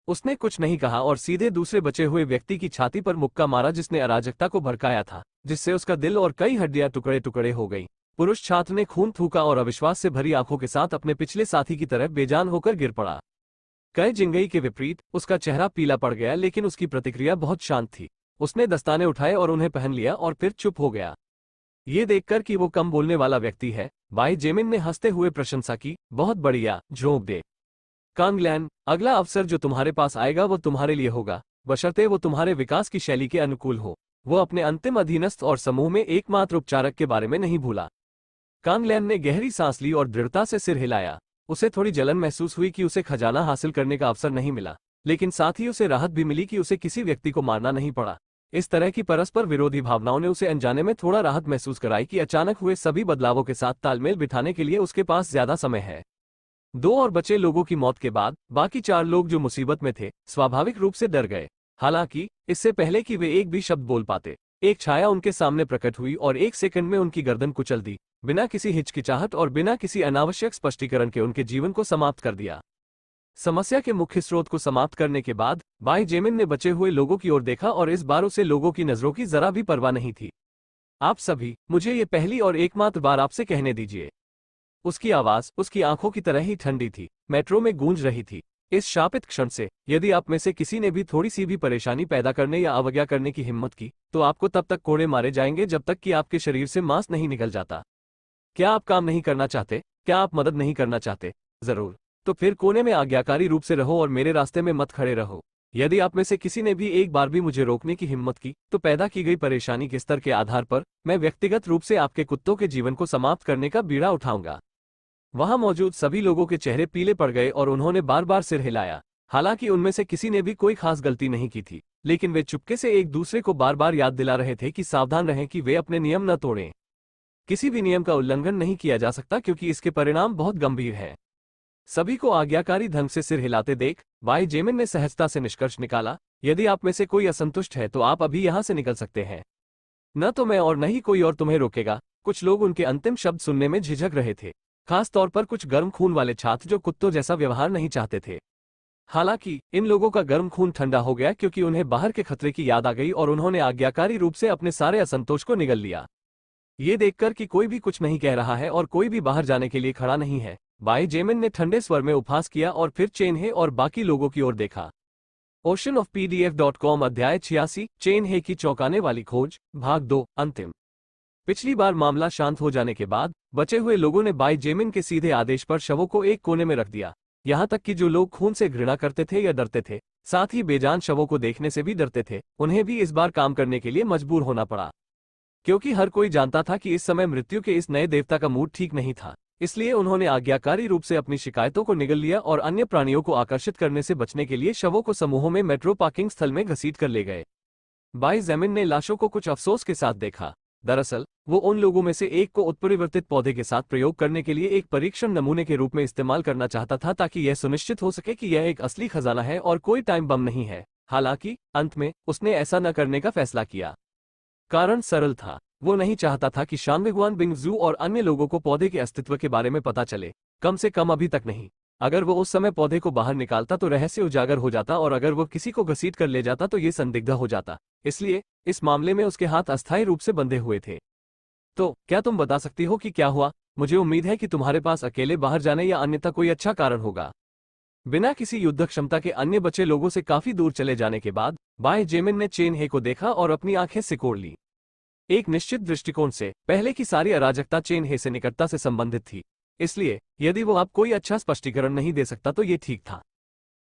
उसने कुछ नहीं कहा और सीधे दूसरे बचे हुए व्यक्ति की छाती पर मुक्का मारा जिसने अराजकता को भड़काया था, जिससे उसका दिल और कई हड्डियां टुकड़े टुकड़े हो गईं। पुरुष छात्र ने खून थूका और अविश्वास से भरी आंखों के साथ अपने पिछले साथी की तरह बेजान होकर गिर पड़ा। कई जिंगई के विपरीत उसका चेहरा पीला पड़ गया, लेकिन उसकी प्रतिक्रिया बहुत शांत थी। उसने दस्ताने उठाए और उन्हें पहन लिया और फिर चुप हो गया। ये देखकर कि वो कम बोलने वाला व्यक्ति है, बाय जेमिन ने हंसते हुए प्रशंसा की। बहुत बढ़िया, झोंक दे। कांगलैन, अगला अवसर जो तुम्हारे पास आएगा वो तुम्हारे लिए होगा। बशर्ते वो तुम्हारे विकास की शैली के अनुकूल हो। वो अपने अंतिम अधीनस्थ और समूह में एकमात्र उपचारक के बारे में नहीं भूला। कांगलैन ने गहरी सांस ली और दृढ़ता से सिर हिलाया। उसे थोड़ी जलन महसूस हुई कि उसे खजाना हासिल करने का अवसर नहीं मिला, लेकिन साथ ही उसे राहत भी मिली कि उसे किसी व्यक्ति को मारना नहीं पड़ा। इस तरह की परस्पर विरोधी भावनाओं ने उसे अनजाने में थोड़ा राहत महसूस कराई कि अचानक हुए सभी बदलावों के साथ तालमेल बिठाने के लिए उसके पास ज्यादा समय है। 2 और बचे लोगों की मौत के बाद बाकी 4 लोग जो मुसीबत में थे स्वाभाविक रूप से डर गए। हालांकि इससे पहले कि वे एक भी शब्द बोल पाते, एक छाया उनके सामने प्रकट हुई और 1 सेकंड में उनकी गर्दन कुचल दी, बिना किसी हिचकिचाहट और बिना किसी अनावश्यक स्पष्टीकरण के उनके जीवन को समाप्त कर दिया। समस्या के मुख्य स्रोत को समाप्त करने के बाद भाई जेमिन ने बचे हुए लोगों की ओर देखा और इस बार उसे लोगों की नजरों की जरा भी परवाह नहीं थी। आप सभी, मुझे ये पहली और एकमात्र बार आपसे कहने दीजिए। उसकी आवाज उसकी आंखों की तरह ही ठंडी थी, मेट्रो में गूंज रही थी। इस शापित क्षण से यदि आप में से किसी ने भी थोड़ी सी भी परेशानी पैदा करने या अवज्ञा करने की हिम्मत की, तो आपको तब तक कोड़े मारे जाएंगे जब तक कि आपके शरीर से मांस नहीं निकल जाता। क्या आप काम नहीं करना चाहते? क्या आप मदद नहीं करना चाहते? जरूर। तो फिर कोने में आज्ञाकारी रूप से रहो और मेरे रास्ते में मत खड़े रहो। यदि आप में से किसी ने भी एक बार भी मुझे रोकने की हिम्मत की, तो पैदा की गई परेशानी के स्तर के आधार पर मैं व्यक्तिगत रूप से आपके कुत्तों के जीवन को समाप्त करने का बीड़ा उठाऊंगा। वहां मौजूद सभी लोगों के चेहरे पीले पड़ गए और उन्होंने बार बार सिर हिलाया। हालांकि उनमें से किसी ने भी कोई खास गलती नहीं की थी, लेकिन वे चुपके से एक दूसरे को बार बार याद दिला रहे थे कि सावधान रहें कि वे अपने नियम न तोड़ें। किसी भी नियम का उल्लंघन नहीं किया जा सकता क्योंकि इसके परिणाम बहुत गंभीर हैं। सभी को आज्ञाकारी ढंग से सिर हिलाते देख भाई जेमिन ने सहजता से निष्कर्ष निकाला, यदि आप में से कोई असंतुष्ट है तो आप अभी यहां से निकल सकते हैं। न तो मैं और न ही कोई और तुम्हें रोकेगा। कुछ लोग उनके अंतिम शब्द सुनने में झिझक रहे थे, खास तौर पर कुछ गर्म खून वाले छात्र जो कुत्तों जैसा व्यवहार नहीं चाहते थे। हालांकि इन लोगों का गर्म खून ठंडा हो गया क्योंकि उन्हें बाहर के खतरे की याद आ गई और उन्होंने आज्ञाकारी रूप से अपने सारे असंतोष को निगल लिया। ये देखकर कि कोई भी कुछ नहीं कह रहा है और कोई भी बाहर जाने के लिए खड़ा नहीं है, भाई जेमिन ने ठंडे स्वर में उपहास किया और फिर चेन हे और बाकी लोगों की ओर देखा। oceanofpdf.com अध्याय 86 चेन हे की चौंकाने वाली खोज भाग 2 अंतिम। पिछली बार मामला शांत हो जाने के बाद बचे हुए लोगों ने भाई जेमिन के सीधे आदेश पर शवों को एक कोने में रख दिया। यहां तक कि जो लोग खून से घृणा करते थे या डरते थे, साथ ही बेजान शवों को देखने से भी डरते थे, उन्हें भी इस बार काम करने के लिए मजबूर होना पड़ा। क्योंकि हर कोई जानता था कि इस समय मृत्यु के इस नए देवता का मूड ठीक नहीं था, इसलिए उन्होंने आज्ञाकारी रूप से अपनी शिकायतों को निगल लिया और अन्य प्राणियों को आकर्षित करने से बचने के लिए शवों को समूहों में मेट्रो पार्किंग स्थल में घसीट कर ले गए। भाई जेमिन ने लाशों को कुछ अफसोस के साथ देखा। दरअसल वो उन लोगों में से एक को उत्परिवर्तित पौधे के साथ प्रयोग करने के लिए एक परीक्षण नमूने के रूप में इस्तेमाल करना चाहता था ताकि यह सुनिश्चित हो सके कि यह एक असली खजाना है और कोई टाइम बम नहीं है। हालांकि अंत में उसने ऐसा न करने का फैसला किया। कारण सरल था, वो नहीं चाहता था कि शांगविगुआन बिंगजू और अन्य लोगों को पौधे के अस्तित्व के बारे में पता चले, कम से कम अभी तक नहीं। अगर वो उस समय पौधे को बाहर निकालता तो रहस्य उजागर हो जाता और अगर वो किसी को घसीट कर ले जाता तो ये संदिग्ध हो जाता। इसलिए इस मामले में उसके हाथ अस्थायी रूप से बंधे हुए थे। तो क्या तुम बता सकती हो कि क्या हुआ? मुझे उम्मीद है कि तुम्हारे पास अकेले बाहर जाने या अन्यथा कोई अच्छा कारण होगा। बिना किसी युद्ध क्षमता के अन्य बचे लोगों से काफी दूर चले जाने के बाद भाई जेमिन ने चेन हे को देखा और अपनी आंखें सिकोड़ ली। एक निश्चित दृष्टिकोण से पहले की सारी अराजकता चेन हे से निकटता से संबंधित थी, इसलिए यदि वो आप कोई अच्छा स्पष्टीकरण नहीं दे सकता तो ये ठीक था।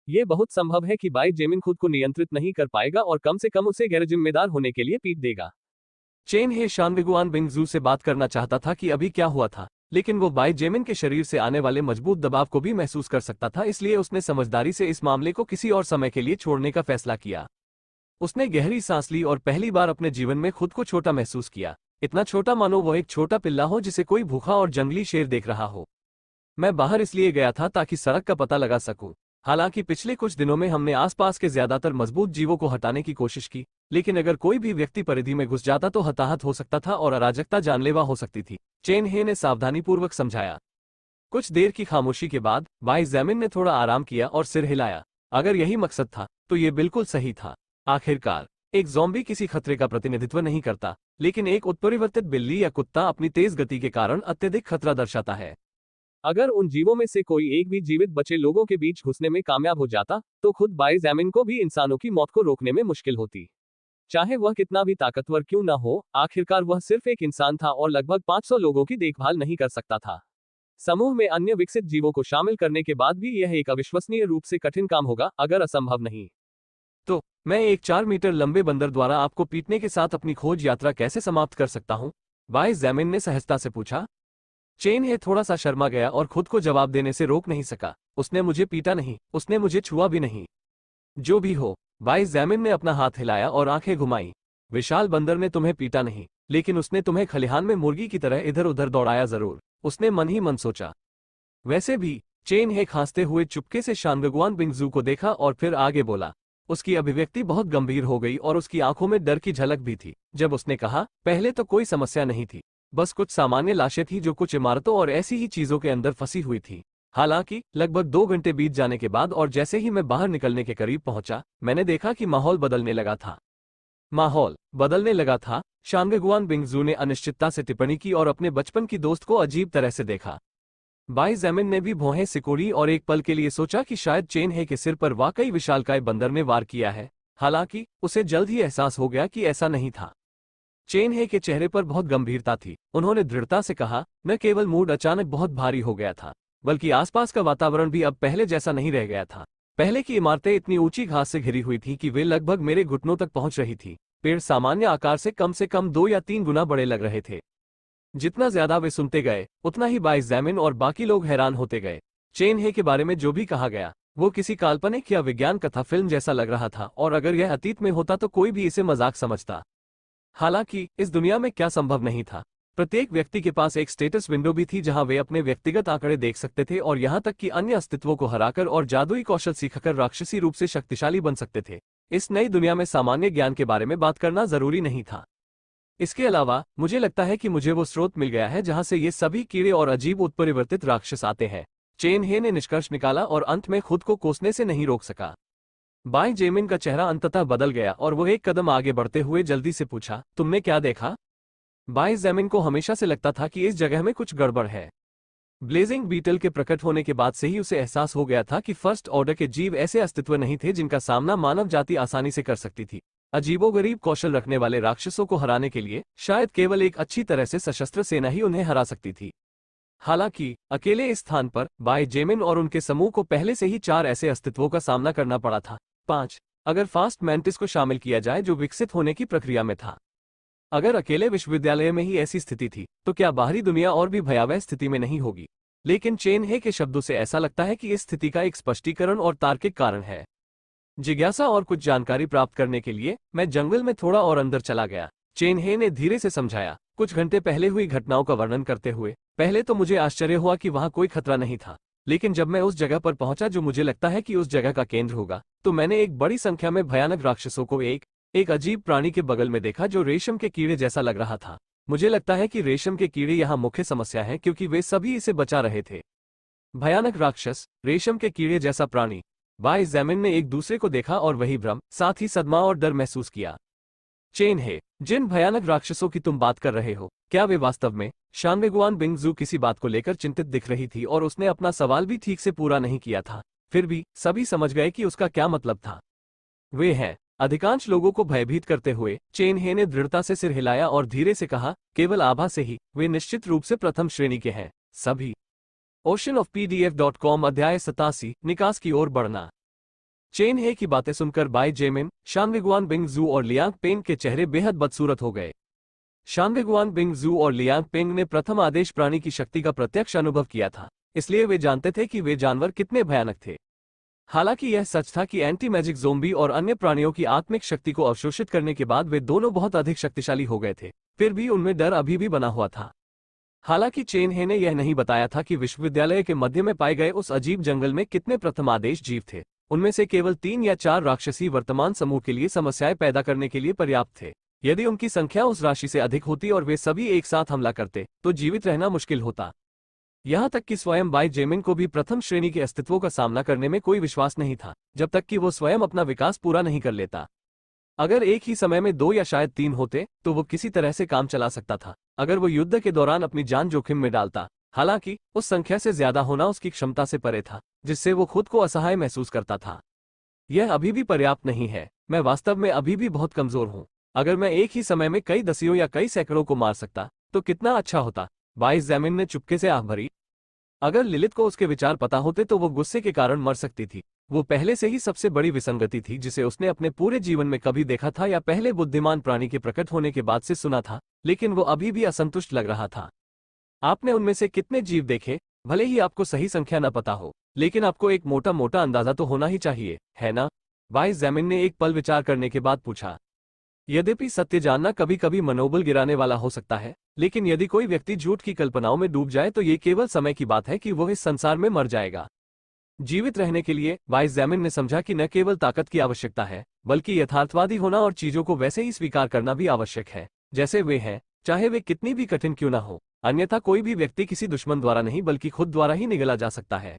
ये बहुत संभव है कि भाई जेमिन खुद को नियंत्रित नहीं कर पाएगा और कम से कम उसे गैर जिम्मेदार होने के लिए पीट देगा। चेन हे शानविगुआन बिंगजू से बात करना चाहता था कि अभी क्या हुआ था, लेकिन वो भाई जेमिन के शरीर से आने वाले मजबूत दबाव को भी महसूस कर सकता था, इसलिए उसने समझदारी से इस मामले को किसी और समय के लिए छोड़ने का फैसला किया। उसने गहरी सांस ली और पहली बार अपने जीवन में खुद को छोटा महसूस किया, इतना छोटा मानो वो एक छोटा पिल्ला हो जिसे कोई भूखा और जंगली शेर देख रहा हो। मैं बाहर इसलिए गया था ताकि सड़क का पता लगा सकूं। हालांकि पिछले कुछ दिनों में हमने आसपास के ज्यादातर मजबूत जीवों को हटाने की कोशिश की, लेकिन अगर कोई भी व्यक्ति परिधि में घुस जाता तो हताहत हो सकता था और अराजकता जानलेवा हो सकती थी, चेन हे ने सावधानीपूर्वक समझाया। कुछ देर की खामोशी के बाद भाई जेमिन ने थोड़ा आराम किया और सिर हिलाया। अगर यही मकसद था तो ये बिल्कुल सही था। आखिरकार एक ज़ॉम्बी किसी खतरे का प्रतिनिधित्व नहीं करता, लेकिन एक उत्परिवर्तित बिल्ली या कुत्ता अपनी तेज गति के कारण अत्यधिक खतरा दर्शाता है। अगर उन जीवों में से कोई एक भी जीवित बचे लोगों के बीच घुसने में कामयाब हो जाता तो खुद भाई जेमिन को भी इंसानों की मौत को रोकने में मुश्किल होती। चाहे वह कितना भी ताकतवर क्यों न हो, आखिरकार वह सिर्फ एक इंसान था और लगभग 500 लोगों की देखभाल नहीं कर सकता था। समूह में अन्य विकसित जीवों को शामिल करने के बाद भी यह एक अविश्वसनीय रूप से कठिन काम होगा, अगर असंभव नहीं। तो मैं एक 4 मीटर लंबे बंदर द्वारा आपको पीटने के साथ अपनी खोज यात्रा कैसे समाप्त कर सकता हूँ? बाय जैमिन ने सहजता से पूछा। चेन हे थोड़ा सा शर्मा गया और खुद को जवाब देने से रोक नहीं सका। उसने मुझे पीटा नहीं, उसने मुझे छुआ भी नहीं। जो भी हो, बाय जैमिन ने अपना हाथ हिलाया और आंखें घुमाई। विशाल बंदर ने तुम्हें पीटा नहीं, लेकिन उसने तुम्हें खलिहान में मुर्गी की तरह इधर उधर दौड़ाया जरूर, उसने मन ही मन सोचा। वैसे भी, चेन हे खांसते हुए चुपके से शानगुआन बिंगजू को देखा और फिर आगे बोला। उसकी अभिव्यक्ति बहुत गंभीर हो गई और उसकी आंखों में डर की झलक भी थी जब उसने कहा, पहले तो कोई समस्या नहीं थी, बस कुछ सामान्य लाशें थी जो कुछ इमारतों और ऐसी ही चीजों के अंदर फंसी हुई थी। हालांकि लगभग 2 घंटे बीत जाने के बाद और जैसे ही मैं बाहर निकलने के करीब पहुंचा, मैंने देखा कि माहौल बदलने लगा था। माहौल बदलने लगा था, शानगुआन बिंगजू ने अनिश्चितता से टिप्पणी की और अपने बचपन की दोस्त को अजीब तरह से देखा। बाय जैमिन ने भी भौहें सिकोड़ी और एक पल के लिए सोचा कि शायद चेन हे के सिर पर वाकई विशालकाय बंदर ने वार किया है। हालांकि उसे जल्द ही एहसास हो गया कि ऐसा नहीं था। चेन हे के चेहरे पर बहुत गंभीरता थी। उन्होंने दृढ़ता से कहा, न केवल मूड अचानक बहुत भारी हो गया था, बल्कि आसपास का वातावरण भी अब पहले जैसा नहीं रह गया था। पहले की इमारतें इतनी ऊंची घास से घिरी हुई थी कि वे लगभग मेरे घुटनों तक पहुंच रही थी। पेड़ सामान्य आकार से कम 2 या 3 गुना बड़े लग रहे थे। जितना ज्यादा वे सुनते गए, उतना ही बाय जैमिन और बाकी लोग हैरान होते गए। चेन हे के बारे में जो भी कहा गया, वो किसी काल्पनिक या विज्ञान कथा फिल्म जैसा लग रहा था, और अगर यह अतीत में होता तो कोई भी इसे मजाक समझता। हालांकि इस दुनिया में क्या संभव नहीं था। प्रत्येक व्यक्ति के पास एक स्टेटस विंडो भी थी जहां वे अपने व्यक्तिगत आंकड़े देख सकते थे और यहां तक कि अन्य अस्तित्वों को हराकर और जादुई कौशल सीखकर राक्षसी रूप से शक्तिशाली बन सकते थे। इस नई दुनिया में सामान्य ज्ञान के बारे में बात करना जरूरी नहीं था। इसके अलावा मुझे लगता है कि मुझे वो स्रोत मिल गया है जहां से ये सभी कीड़े और अजीब उत्परिवर्तित राक्षस आते हैं। चेन हे ने निष्कर्ष निकाला और अंत में खुद को कोसने से नहीं रोक सका। बाय जेमिन का चेहरा अंततः बदल गया और वो एक कदम आगे बढ़ते हुए जल्दी से पूछा, तुमने क्या देखा? बाय जेमिन को हमेशा से लगता था कि इस जगह में कुछ गड़बड़ है। ब्लेजिंग बीटल के प्रकट होने के बाद से ही उसे एहसास हो गया था कि फर्स्ट ऑर्डर के जीव ऐसे अस्तित्व नहीं थे जिनका सामना मानव जाति आसानी से कर सकती थी। अजीबोगरीब कौशल रखने वाले राक्षसों को हराने के लिए शायद केवल एक अच्छी तरह से सशस्त्र सेना ही उन्हें हरा सकती थी। हालांकि अकेले इस स्थान पर बाय जेमिन और उनके समूह को पहले से ही 4 ऐसे अस्तित्वों का सामना करना पड़ा था। 5 अगर फास्ट मैंटिस को शामिल किया जाए जो विकसित होने की प्रक्रिया में था। अगर अकेले विश्वविद्यालय में ही ऐसी स्थिति थी तो क्या बाहरी दुनिया और भी भयावह स्थिति में नहीं होगी? लेकिन चेन हे के शब्दों से ऐसा लगता है कि इस स्थिति का एक स्पष्टीकरण और तार्किक कारण है। जिज्ञासा और कुछ जानकारी प्राप्त करने के लिए मैं जंगल में थोड़ा और अंदर चला गया। चेन हे ने धीरे से समझाया, कुछ घंटे पहले हुई घटनाओं का वर्णन करते हुए। पहले तो मुझे आश्चर्य हुआ कि वहां कोई खतरा नहीं था, लेकिन जब मैं उस जगह पर पहुंचा जो मुझे लगता है कि उस जगह का केंद्र होगा, तो मैंने एक बड़ी संख्या में भयानक राक्षसों को एक अजीब प्राणी के बगल में देखा जो रेशम के कीड़े जैसा लग रहा था। मुझे लगता है कि रेशम के कीड़े यहाँ मुख्य समस्या है क्योंकि वे सभी इसे बचा रहे थे। भयानक राक्षस, रेशम के कीड़े जैसा प्राणी। बाय जेमिन ने एक दूसरे को देखा और वही भ्रम, साथ ही सदमा और डर महसूस किया। चेन हे, जिन भयानक राक्षसों की तुम बात कर रहे हो, क्या वे वास्तव में? शानगुआन बिंगजू किसी बात को लेकर चिंतित दिख रही थी और उसने अपना सवाल भी ठीक से पूरा नहीं किया था। फिर भी सभी समझ गए कि उसका क्या मतलब था। वे हैं। अधिकांश लोगों को भयभीत करते हुए चेन हे ने दृढ़ता से सिर हिलाया और धीरे से कहा, केवल आभा से ही, वे निश्चित रूप से प्रथम श्रेणी के हैं, सभी। oceanofpdf.com अध्याय 87 निकास की ओर बढ़ना। चेन हे की बातें सुनकर बाय जेमिन, शानगुआन बिंगजू और लियांग पेंग के चेहरे बेहद बदसूरत हो गए। शानगुआन बिंगजू और लियांग पेंग ने प्रथम आदेश प्राणी की शक्ति का प्रत्यक्ष अनुभव किया था, इसलिए वे जानते थे कि वे जानवर कितने भयानक थे। हालांकि यह सच था कि एंटी मैजिक ज़ोंबी और अन्य प्राणियों की आत्मिक शक्ति को अवशोषित करने के बाद वे दोनों बहुत अधिक शक्तिशाली हो गए थे, फिर भी उनमें डर अभी भी बना हुआ था। हालांकि चेन हे ने यह नहीं बताया था कि विश्वविद्यालय के मध्य में पाए गए उस अजीब जंगल में कितने प्रथम आदेश जीव थे। उनमें से केवल 3 या 4 राक्षसी वर्तमान समूह के लिए समस्याएं पैदा करने के लिए पर्याप्त थे। यदि उनकी संख्या उस राशि से अधिक होती और वे सभी एक साथ हमला करते, तो जीवित रहना मुश्किल होता। यहां तक कि स्वयं बाय जेमिन को भी प्रथम श्रेणी के अस्तित्वों का सामना करने में कोई विश्वास नहीं था, जब तक कि वो स्वयं अपना विकास पूरा नहीं कर लेता। अगर एक ही समय में 2 या शायद 3 होते, तो वो किसी तरह से काम चला सकता था। अगर वो युद्ध के दौरान अपनी जान जोखिम में डालता, हालांकि उस संख्या से ज्यादा होना उसकी क्षमता से परे था, जिससे वो खुद को असहाय महसूस करता था। यह अभी भी पर्याप्त नहीं है। मैं वास्तव में अभी भी बहुत कमजोर हूं। अगर मैं एक ही समय में कई दसियों या कई सैकड़ों को मार सकता, तो कितना अच्छा होता। बाय जेमिन ने चुपके से आह भरी। अगर लिलित को उसके विचार पता होते तो वो गुस्से के कारण मर सकती थी। वो पहले से ही सबसे बड़ी विसंगति थी जिसे उसने अपने पूरे जीवन में कभी देखा था या पहले बुद्धिमान प्राणी के प्रकट होने के बाद से सुना था, लेकिन वो अभी भी असंतुष्ट लग रहा था। आपने उनमें से कितने जीव देखे? भले ही आपको सही संख्या न पता हो, लेकिन आपको एक मोटा मोटा अंदाजा तो होना ही चाहिए, है ना? वाइस ज़ैमिन ने एक पल विचार करने के बाद पूछा। यद्यपि सत्य जानना कभी कभी मनोबल गिराने वाला हो सकता है, लेकिन यदि कोई व्यक्ति झूठ की कल्पनाओं में डूब जाए तो ये केवल समय की बात है कि वो इस संसार में मर जाएगा। जीवित रहने के लिए वाइस ज़ैमिन ने समझा कि न केवल ताकत की आवश्यकता है, बल्कि यथार्थवादी होना और चीजों को वैसे ही स्वीकार करना भी आवश्यक है जैसे वे हैं, चाहे वे कितनी भी कठिन क्यों न हो। अन्यथा कोई भी व्यक्ति किसी दुश्मन द्वारा नहीं बल्कि खुद द्वारा ही निगला जा सकता है।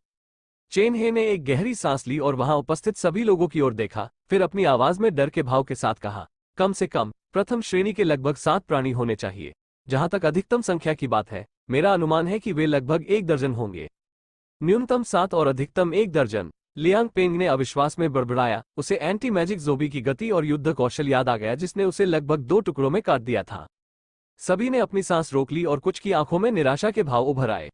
चेन हे ने एक गहरी सांस ली और वहां उपस्थित सभी लोगों की ओर देखा, फिर अपनी आवाज में डर के भाव के साथ कहा, कम से कम प्रथम श्रेणी के लगभग 7 प्राणी होने चाहिए। जहां तक अधिकतम संख्या की बात है, मेरा अनुमान है कि वे लगभग 1 दर्जन होंगे। न्यूनतम 7 और अधिकतम 1 दर्जन। लियांग पेंग ने अविश्वास में बड़बड़ाया। उसे एंटी मैजिक ज़ोबी की गति और युद्ध कौशल याद आ गया जिसने उसे लगभग 2 टुकड़ों में काट दिया था। सभी ने अपनी सांस रोक ली और कुछ की आंखों में निराशा के भाव उभर आए।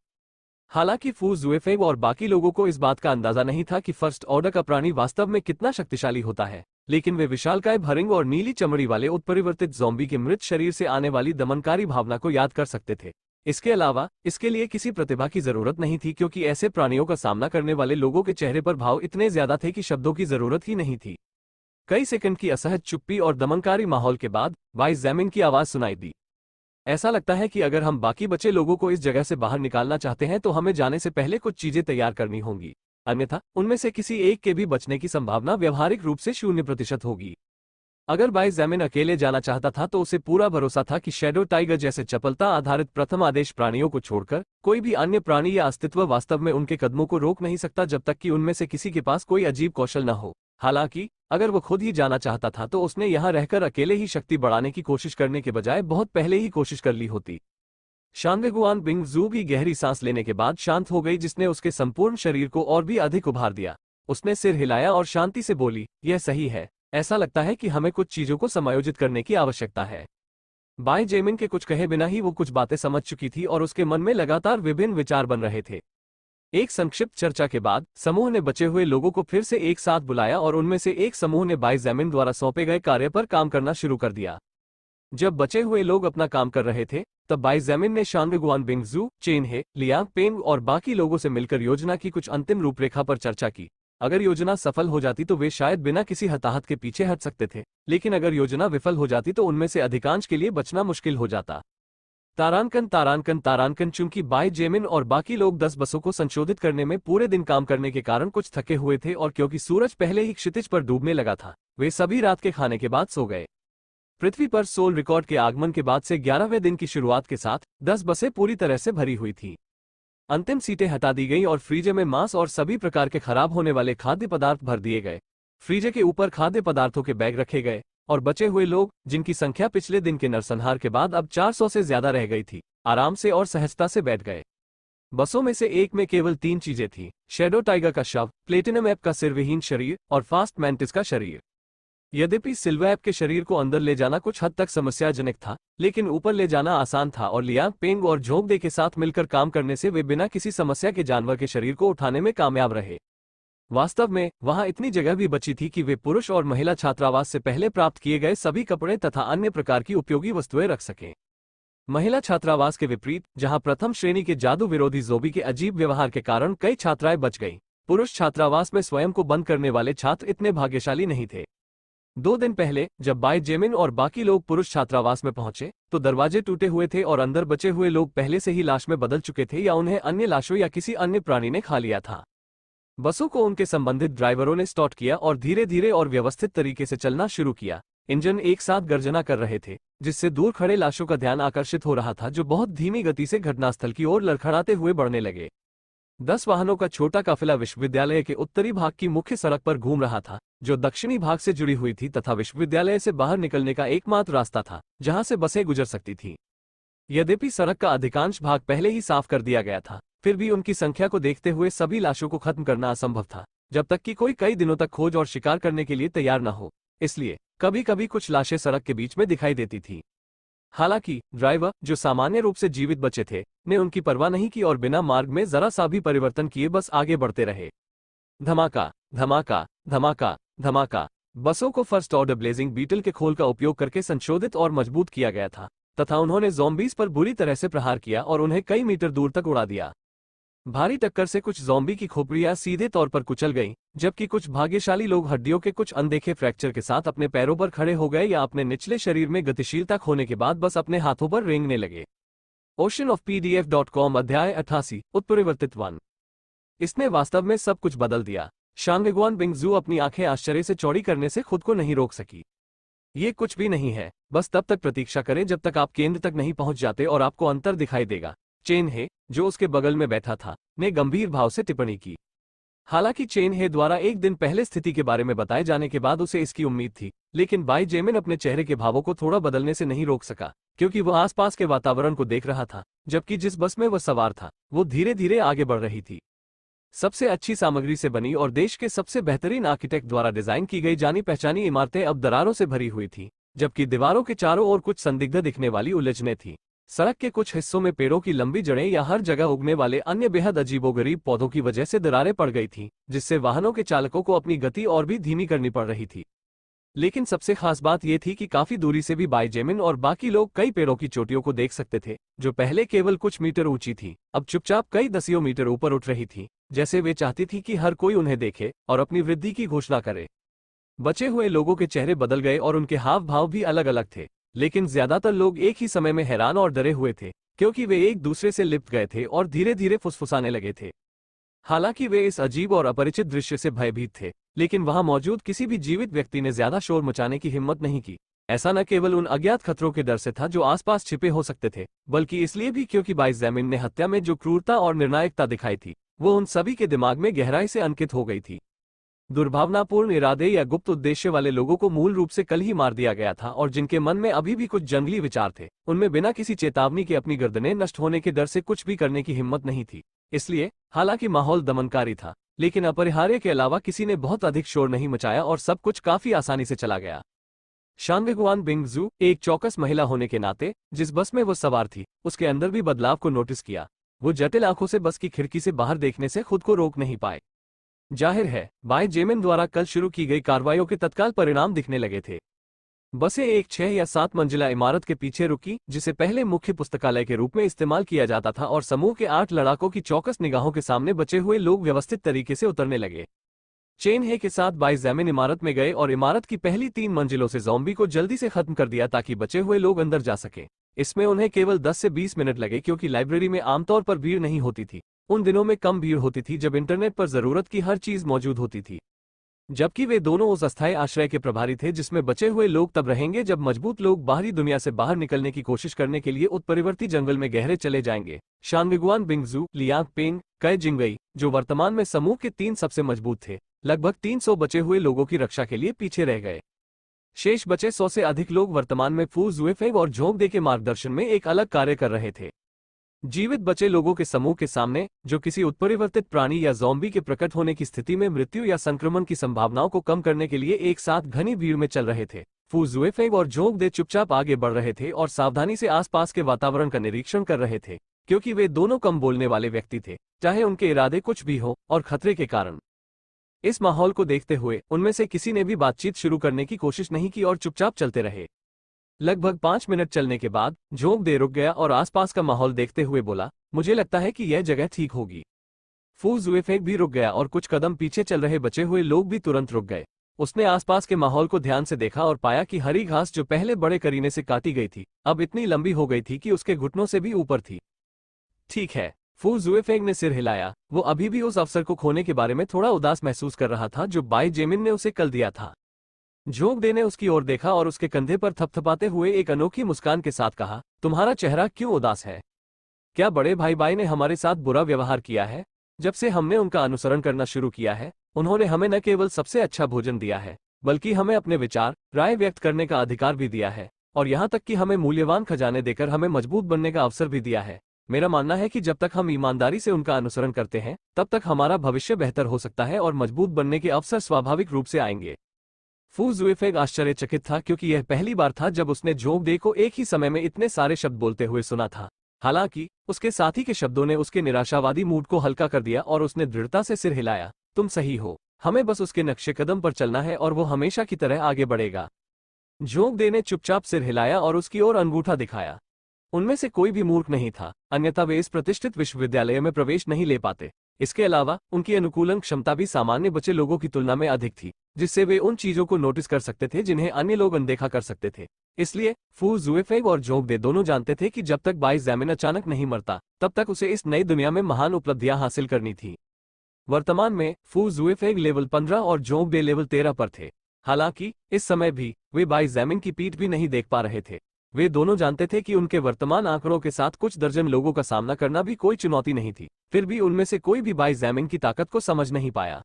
हालांकि फू जुएफेंग और बाकी लोगों को इस बात का अंदाजा नहीं था कि फर्स्ट ऑर्डर का प्राणी वास्तव में कितना शक्तिशाली होता है, लेकिन वे विशालकाय भरिंग और नीली चमड़ी वाले उत्परिवर्तित ज़ॉम्बी के मृत शरीर से आने वाली दमनकारी भावना को याद कर सकते थे। इसके अलावा इसके लिए किसी प्रतिभा की जरूरत नहीं थी, क्योंकि ऐसे प्राणियों का सामना करने वाले लोगों के चेहरे पर भाव इतने ज्यादा थे कि शब्दों की जरूरत ही नहीं थी। कई सेकंड की असहज चुप्पी और दमनकारी माहौल के बाद वाइस ज़ैमिन की आवाज सुनाई दी। ऐसा लगता है कि अगर हम बाकी बचे लोगों को इस जगह से बाहर निकालना चाहते हैं तो हमें जाने से पहले कुछ चीजें तैयार करनी होंगी, अन्यथा उनमें से किसी एक के भी बचने की संभावना व्यावहारिक रूप से 0% होगी। अगर वाइस ज़ैमिन अकेले जाना चाहता था तो उसे पूरा भरोसा था कि शैडो टाइगर जैसे चपलता आधारित प्रथम आदेश प्राणियों को छोड़कर कोई भी अन्य प्राणी या अस्तित्व वास्तव में उनके कदमों को रोक नहीं सकता जब तक कि उनमें से किसी के पास कोई अजीब कौशल न हो। हालांकि अगर वो खुद ही जाना चाहता था तो उसने यहाँ रहकर अकेले ही शक्ति बढ़ाने की कोशिश करने के बजाय बहुत पहले ही कोशिश कर ली होती। शांगगुआन बिंग जू भी गहरी सांस लेने के बाद शांत हो गई, जिसने उसके संपूर्ण शरीर को और भी अधिक उभार दिया। उसने सिर हिलाया और शांति से बोली, यह सही है। ऐसा लगता है कि हमें कुछ चीजों को समायोजित करने की आवश्यकता है। बाय जेमिन के कुछ कहे बिना ही वो कुछ बातें समझ चुकी थी और उसके मन में लगातार विभिन्न विचार बन रहे थे। एक संक्षिप्त चर्चा के बाद समूह ने बचे हुए लोगों को फिर से एक साथ बुलाया और उनमें से एक समूह ने बाय ज़ैमिन द्वारा सौंपे गए कार्य पर काम करना शुरू कर दिया। जब बचे हुए लोग अपना काम कर रहे थे तब बाय ज़ैमिन ने शांगगुआन बिंग जू, चेन हे, लियांग पेंग और बाकी लोगों से मिलकर योजना की कुछ अंतिम रूपरेखा पर चर्चा की। अगर योजना सफल हो जाती तो वे शायद बिना किसी हताहत के पीछे हट सकते थे, लेकिन अगर योजना विफल हो जाती तो उनमें से अधिकांश के लिए बचना मुश्किल हो जाता। तारांकन चूंकि बाय जेमिन और बाकी लोग 10 बसों को संशोधित करने में पूरे दिन काम करने के कारण कुछ थके हुए थे और क्योंकि सूरज पहले ही क्षितिज पर डूबने लगा था, वे सभी रात के खाने के बाद सो गए। पृथ्वी पर सोल रिकॉर्ड के आगमन के बाद से 11वें दिन की शुरुआत के साथ 10 बसें पूरी तरह से भरी हुई थी। अंतिम सीटें हटा दी गईं और फ्रीजर में मांस और सभी प्रकार के खराब होने वाले खाद्य पदार्थ भर दिए गए। फ्रीजर के ऊपर खाद्य पदार्थों के बैग रखे गए और बचे हुए लोग, जिनकी संख्या पिछले दिन के नरसंहार के बाद अब 400 से ज्यादा रह गई थी, आराम से और सहजता से बैठ गए। बसों में से एक में केवल 3 चीजें थीं: शैडो टाइगर का शव, प्लेटिनम ऐप का सिरविहीन शरीर और फास्ट मैंटिस का शरीर। यद्यपि सिल्वर ऐप के शरीर को अंदर ले जाना कुछ हद तक समस्याजनक था, लेकिन ऊपर ले जाना आसान था और लियांग पेंग और झोंगदे के साथ मिलकर काम करने से वे बिना किसी समस्या के जानवर के शरीर को उठाने में कामयाब रहे। वास्तव में वहां इतनी जगह भी बची थी कि वे पुरुष और महिला छात्रावास से पहले प्राप्त किए गए सभी कपड़े तथा अन्य प्रकार की उपयोगी वस्तुएं रख सकें। महिला छात्रावास के विपरीत, जहां प्रथम श्रेणी के जादू विरोधी ज़ोबी के अजीब व्यवहार के कारण कई छात्राएं बच गईं, पुरुष छात्रावास में स्वयं को बंद करने वाले छात्र इतने भाग्यशाली नहीं थे। 2 दिन पहले जब बाय जेमिन और बाकी लोग पुरुष छात्रावास में पहुंचे तो दरवाजे टूटे हुए थे और अंदर बचे हुए लोग पहले से ही लाश में बदल चुके थे या उन्हें अन्य लाशों या किसी अन्य प्राणी ने खा लिया था। बसों को उनके संबंधित ड्राइवरों ने स्टार्ट किया और धीरे धीरे और व्यवस्थित तरीके से चलना शुरू किया। इंजन एक साथ गर्जना कर रहे थे, जिससे दूर खड़े लाशों का ध्यान आकर्षित हो रहा था, जो बहुत धीमी गति से घटनास्थल की ओर लड़खड़ाते हुए बढ़ने लगे। 10 वाहनों का छोटा काफिला विश्वविद्यालय के उत्तरी भाग की मुख्य सड़क पर घूम रहा था, जो दक्षिणी भाग से जुड़ी हुई थी तथा विश्वविद्यालय से बाहर निकलने का एकमात्र रास्ता था जहां से बसें गुजर सकती थीं। यद्यपि सड़क का अधिकांश भाग पहले ही साफ कर दिया गया था, फिर भी उनकी संख्या को देखते हुए सभी लाशों को खत्म करना असंभव था, जब तक कि कोई कई दिनों तक खोज और शिकार करने के लिए तैयार न हो। इसलिए कभी कभी कुछ लाशें सड़क के बीच में दिखाई देती थीं। हालांकि ड्राइवर, जो सामान्य रूप से जीवित बचे थे, ने उनकी परवाह नहीं की और बिना मार्ग में जरा सा भी परिवर्तन किए बस आगे बढ़ते रहे। धमाका, धमाका, धमाका, धमाका। बसों को फर्स्ट ऑर्डर ब्लेजिंग बीटल के खोल का उपयोग करके संशोधित और मजबूत किया गया था तथा उन्होंने ज़ॉम्बीज़ पर बुरी तरह से प्रहार किया और उन्हें कई मीटर दूर तक उड़ा दिया। भारी टक्कर से कुछ ज़ॉम्बी की खोपड़ियां सीधे तौर पर कुचल गईं, जबकि कुछ भाग्यशाली लोग हड्डियों के कुछ अनदेखे फ्रैक्चर के साथ अपने पैरों पर खड़े हो गए या अपने निचले शरीर में गतिशीलता खोने के बाद बस अपने हाथों पर रेंगने लगे। oceanofpdf.com अध्याय 88 उत्परिवर्तित वन। इसने वास्तव में सब कुछ बदल दिया। शांगगुआन बिंगजू अपनी आंखें आश्चर्य से चौड़ी करने से खुद को नहीं रोक सकी। ये कुछ भी नहीं है, बस तब तक प्रतीक्षा करें जब तक आप केंद्र तक नहीं पहुंच जाते और आपको अंतर दिखाई देगा। चेन हे, जो उसके बगल में बैठा था, ने गंभीर भाव से टिप्पणी की। हालांकि चेन हे द्वारा एक दिन पहले स्थिति के बारे में बताए जाने के बाद उसे इसकी उम्मीद थी, लेकिन बाई जेमिन अपने चेहरे के भावों को थोड़ा बदलने से नहीं रोक सका, क्योंकि वह आसपास के वातावरण को देख रहा था, जबकि जिस बस में वह सवार था वो धीरे धीरे आगे बढ़ रही थी। सबसे अच्छी सामग्री से बनी और देश के सबसे बेहतरीन आर्किटेक्ट द्वारा डिजाइन की गई जानी पहचानी इमारतें अब दरारों से भरी हुई थी, जबकि दीवारों के चारों ओर कुछ संदिग्ध दिखने वाली उलझनें थीं। सड़क के कुछ हिस्सों में पेड़ों की लंबी जड़ें या हर जगह उगने वाले अन्य बेहद अजीबोगरीब पौधों की वजह से दरारें पड़ गई थीं, जिससे वाहनों के चालकों को अपनी गति और भी धीमी करनी पड़ रही थी। लेकिन सबसे खास बात यह थी कि काफी दूरी से भी बाई जेमिन और बाकी लोग कई पेड़ों की चोटियों को देख सकते थे, जो पहले केवल कुछ मीटर ऊंची थी, अब चुपचाप कई दसियों मीटर ऊपर उठ रही थी, जैसे वे चाहती थी कि हर कोई उन्हें देखे और अपनी वृद्धि की घोषणा करे। बचे हुए लोगों के चेहरे बदल गए और उनके हाव भाव भी अलग अलग थे, लेकिन ज्यादातर लोग एक ही समय में हैरान और डरे हुए थे, क्योंकि वे एक दूसरे से लिप्त गए थे और धीरे धीरे फुसफुसाने लगे थे। हालांकि वे इस अजीब और अपरिचित दृश्य से भयभीत थे, लेकिन वहां मौजूद किसी भी जीवित व्यक्ति ने ज्यादा शोर मचाने की हिम्मत नहीं की। ऐसा न केवल उन अज्ञात खतरों के डर से था जो आसपास छिपे हो सकते थे, बल्कि इसलिए भी क्योंकि बाई जेमिन ने हत्या में जो क्रूरता और निर्णायकता दिखाई थी, वो उन सभी के दिमाग में गहराई से अंकित हो गई थी। दुर्भावनापूर्ण इरादे या गुप्त उद्देश्य वाले लोगों को मूल रूप से कल ही मार दिया गया था, और जिनके मन में अभी भी कुछ जंगली विचार थे, उनमें बिना किसी चेतावनी के अपनी गर्दनें नष्ट होने के डर से कुछ भी करने की हिम्मत नहीं थी। इसलिए हालांकि माहौल दमनकारी था, लेकिन अपरिहार्य के अलावा किसी ने बहुत अधिक शोर नहीं मचाया और सब कुछ काफी आसानी से चला गया। शांगगुआन बिंगजू, एक चौकस महिला होने के नाते, जिस बस में वो सवार थी, उसके अंदर भी बदलाव को नोटिस किया। वो जटिल आंखों से बस की खिड़की से बाहर देखने से खुद को रोक नहीं पाए। जाहिर है, बाई जेमिन द्वारा कल शुरू की गई कार्रवाइयों के तत्काल परिणाम दिखने लगे थे। बसें एक 6 या 7 मंजिला इमारत के पीछे रुकी, जिसे पहले मुख्य पुस्तकालय के रूप में इस्तेमाल किया जाता था, और समूह के 8 लड़ाकों की चौकस निगाहों के सामने बचे हुए लोग व्यवस्थित तरीके से उतरने लगे। चेन हे के साथ बाई जेमिन इमारत में गए और इमारत की पहली 3 मंजिलों से ज़ॉम्बी को जल्दी से खत्म कर दिया ताकि बचे हुए लोग अंदर जा सकें। इसमें उन्हें केवल 10 से 20 मिनट लगे, क्योंकि लाइब्रेरी में आमतौर पर भीड़ नहीं होती थी। उन दिनों में कम भीड़ होती थी जब इंटरनेट पर जरूरत की हर चीज मौजूद होती थी। जबकि वे दोनों उस अस्थायी आश्रय के प्रभारी थे जिसमें बचे हुए लोग तब रहेंगे जब मजबूत लोग बाहरी दुनिया से बाहर निकलने की कोशिश करने के लिए उत्परिवर्ती जंगल में गहरे चले जाएंगे। शांगगुआन बिंगजू, लियांग पेंग, कै जिंगवई, जो वर्तमान में समूह के 3 सबसे मजबूत थे, लगभग 300 बचे हुए लोगों की रक्षा के लिए पीछे रह गए। शेष बचे 100 से अधिक लोग वर्तमान में फू जुएफेंग और झोंगडे के मार्गदर्शन में एक अलग कार्य कर रहे थे। जीवित बचे लोगों के समूह के सामने, जो किसी उत्परिवर्तित प्राणी या ज़ॉम्बी के प्रकट होने की स्थिति में मृत्यु या संक्रमण की संभावनाओं को कम करने के लिए एक साथ घनी भीड़ में चल रहे थे, फू जुएफेंग और झोंगडे चुपचाप आगे बढ़ रहे थे और सावधानी से आसपास के वातावरण का निरीक्षण कर रहे थे, क्योंकि वे दोनों कम बोलने वाले व्यक्ति थे, चाहे उनके इरादे कुछ भी हो, और खतरे के कारण। इस माहौल को देखते हुए उनमें से किसी ने भी बातचीत शुरू करने की कोशिश नहीं की और चुपचाप चलते रहे। लगभग 5 मिनट चलने के बाद झोंगडे रुक गया और आसपास का माहौल देखते हुए बोला, मुझे लगता है कि यह जगह ठीक होगी। फू जुएफेंग भी रुक गया और कुछ कदम पीछे चल रहे बचे हुए लोग भी तुरंत रुक गए। उसने आसपास के माहौल को ध्यान से देखा और पाया कि हरी घास जो पहले बड़े करीने से काटी गई थी, अब इतनी लंबी हो गई थी कि उसके घुटनों से भी ऊपर थी। ठीक है, फू जुएफेंग ने सिर हिलाया। वो अभी भी उस अवसर को खोने के बारे में थोड़ा उदास महसूस कर रहा था जो बाई जेमिन ने उसे कल दिया था। झोंगडे ने उसकी ओर देखा और उसके कंधे पर थपथपाते हुए एक अनोखी मुस्कान के साथ कहा, तुम्हारा चेहरा क्यों उदास है? क्या बड़े भाई बाई ने हमारे साथ बुरा व्यवहार किया है? जब से हमने उनका अनुसरण करना शुरू किया है, उन्होंने हमें न केवल सबसे अच्छा भोजन दिया है, बल्कि हमें अपने विचार, राय व्यक्त करने का अधिकार भी दिया है, और यहाँ तक कि हमें मूल्यवान खजाने देकर हमें मजबूत बनने का अवसर भी दिया है। मेरा मानना है कि जब तक हम ईमानदारी से उनका अनुसरण करते हैं, तब तक हमारा भविष्य बेहतर हो सकता है और मजबूत बनने के अवसर स्वाभाविक रूप से आएंगे। फू जुएफेंग आश्चर्यचकित था, क्योंकि यह पहली बार था जब उसने झोंगडे को एक ही समय में इतने सारे शब्द बोलते हुए सुना था। हालांकि उसके साथी के शब्दों ने उसके निराशावादी मूड को हल्का कर दिया और उसने दृढ़ता से सिर हिलाया, तुम सही हो, हमें बस उसके नक्शे कदम पर चलना है और वो हमेशा की तरह आगे बढ़ेगा। झोंकदे ने चुपचाप सिर हिलाया और उसकी ओर अंगूठा दिखाया। उनमें से कोई भी मूर्ख नहीं था, अन्यथा वे इस प्रतिष्ठित विश्वविद्यालय में प्रवेश नहीं ले पाते। इसके अलावा उनकी अनुकूलन क्षमता भी सामान्य बचे लोगों की तुलना में अधिक थी, जिससे वे उन चीजों को नोटिस कर सकते थे जिन्हें अन्य लोग अनदेखा कर सकते थे। इसलिए फू जुएफेंग और झोंकदे दोनों जानते थे कि जब तक बाई ज़ैमिन अचानक नहीं मरता, तब तक उसे इस नई दुनिया में महान उपलब्धियां हासिल करनी थी। वर्तमान में फू जुएफेंग लेवल 15 और झोंकदे लेवल 13 पर थे। हालांकि इस समय भी वे बाई ज़ैमिन की पीठ भी नहीं देख पा रहे थे। वे दोनों जानते थे कि उनके वर्तमान आंकड़ों के साथ कुछ दर्जन लोगों का सामना करना भी कोई चुनौती नहीं थी। फिर भी उनमें से कोई भी बाई ज़ैमिन की ताकत को समझ नहीं पाया।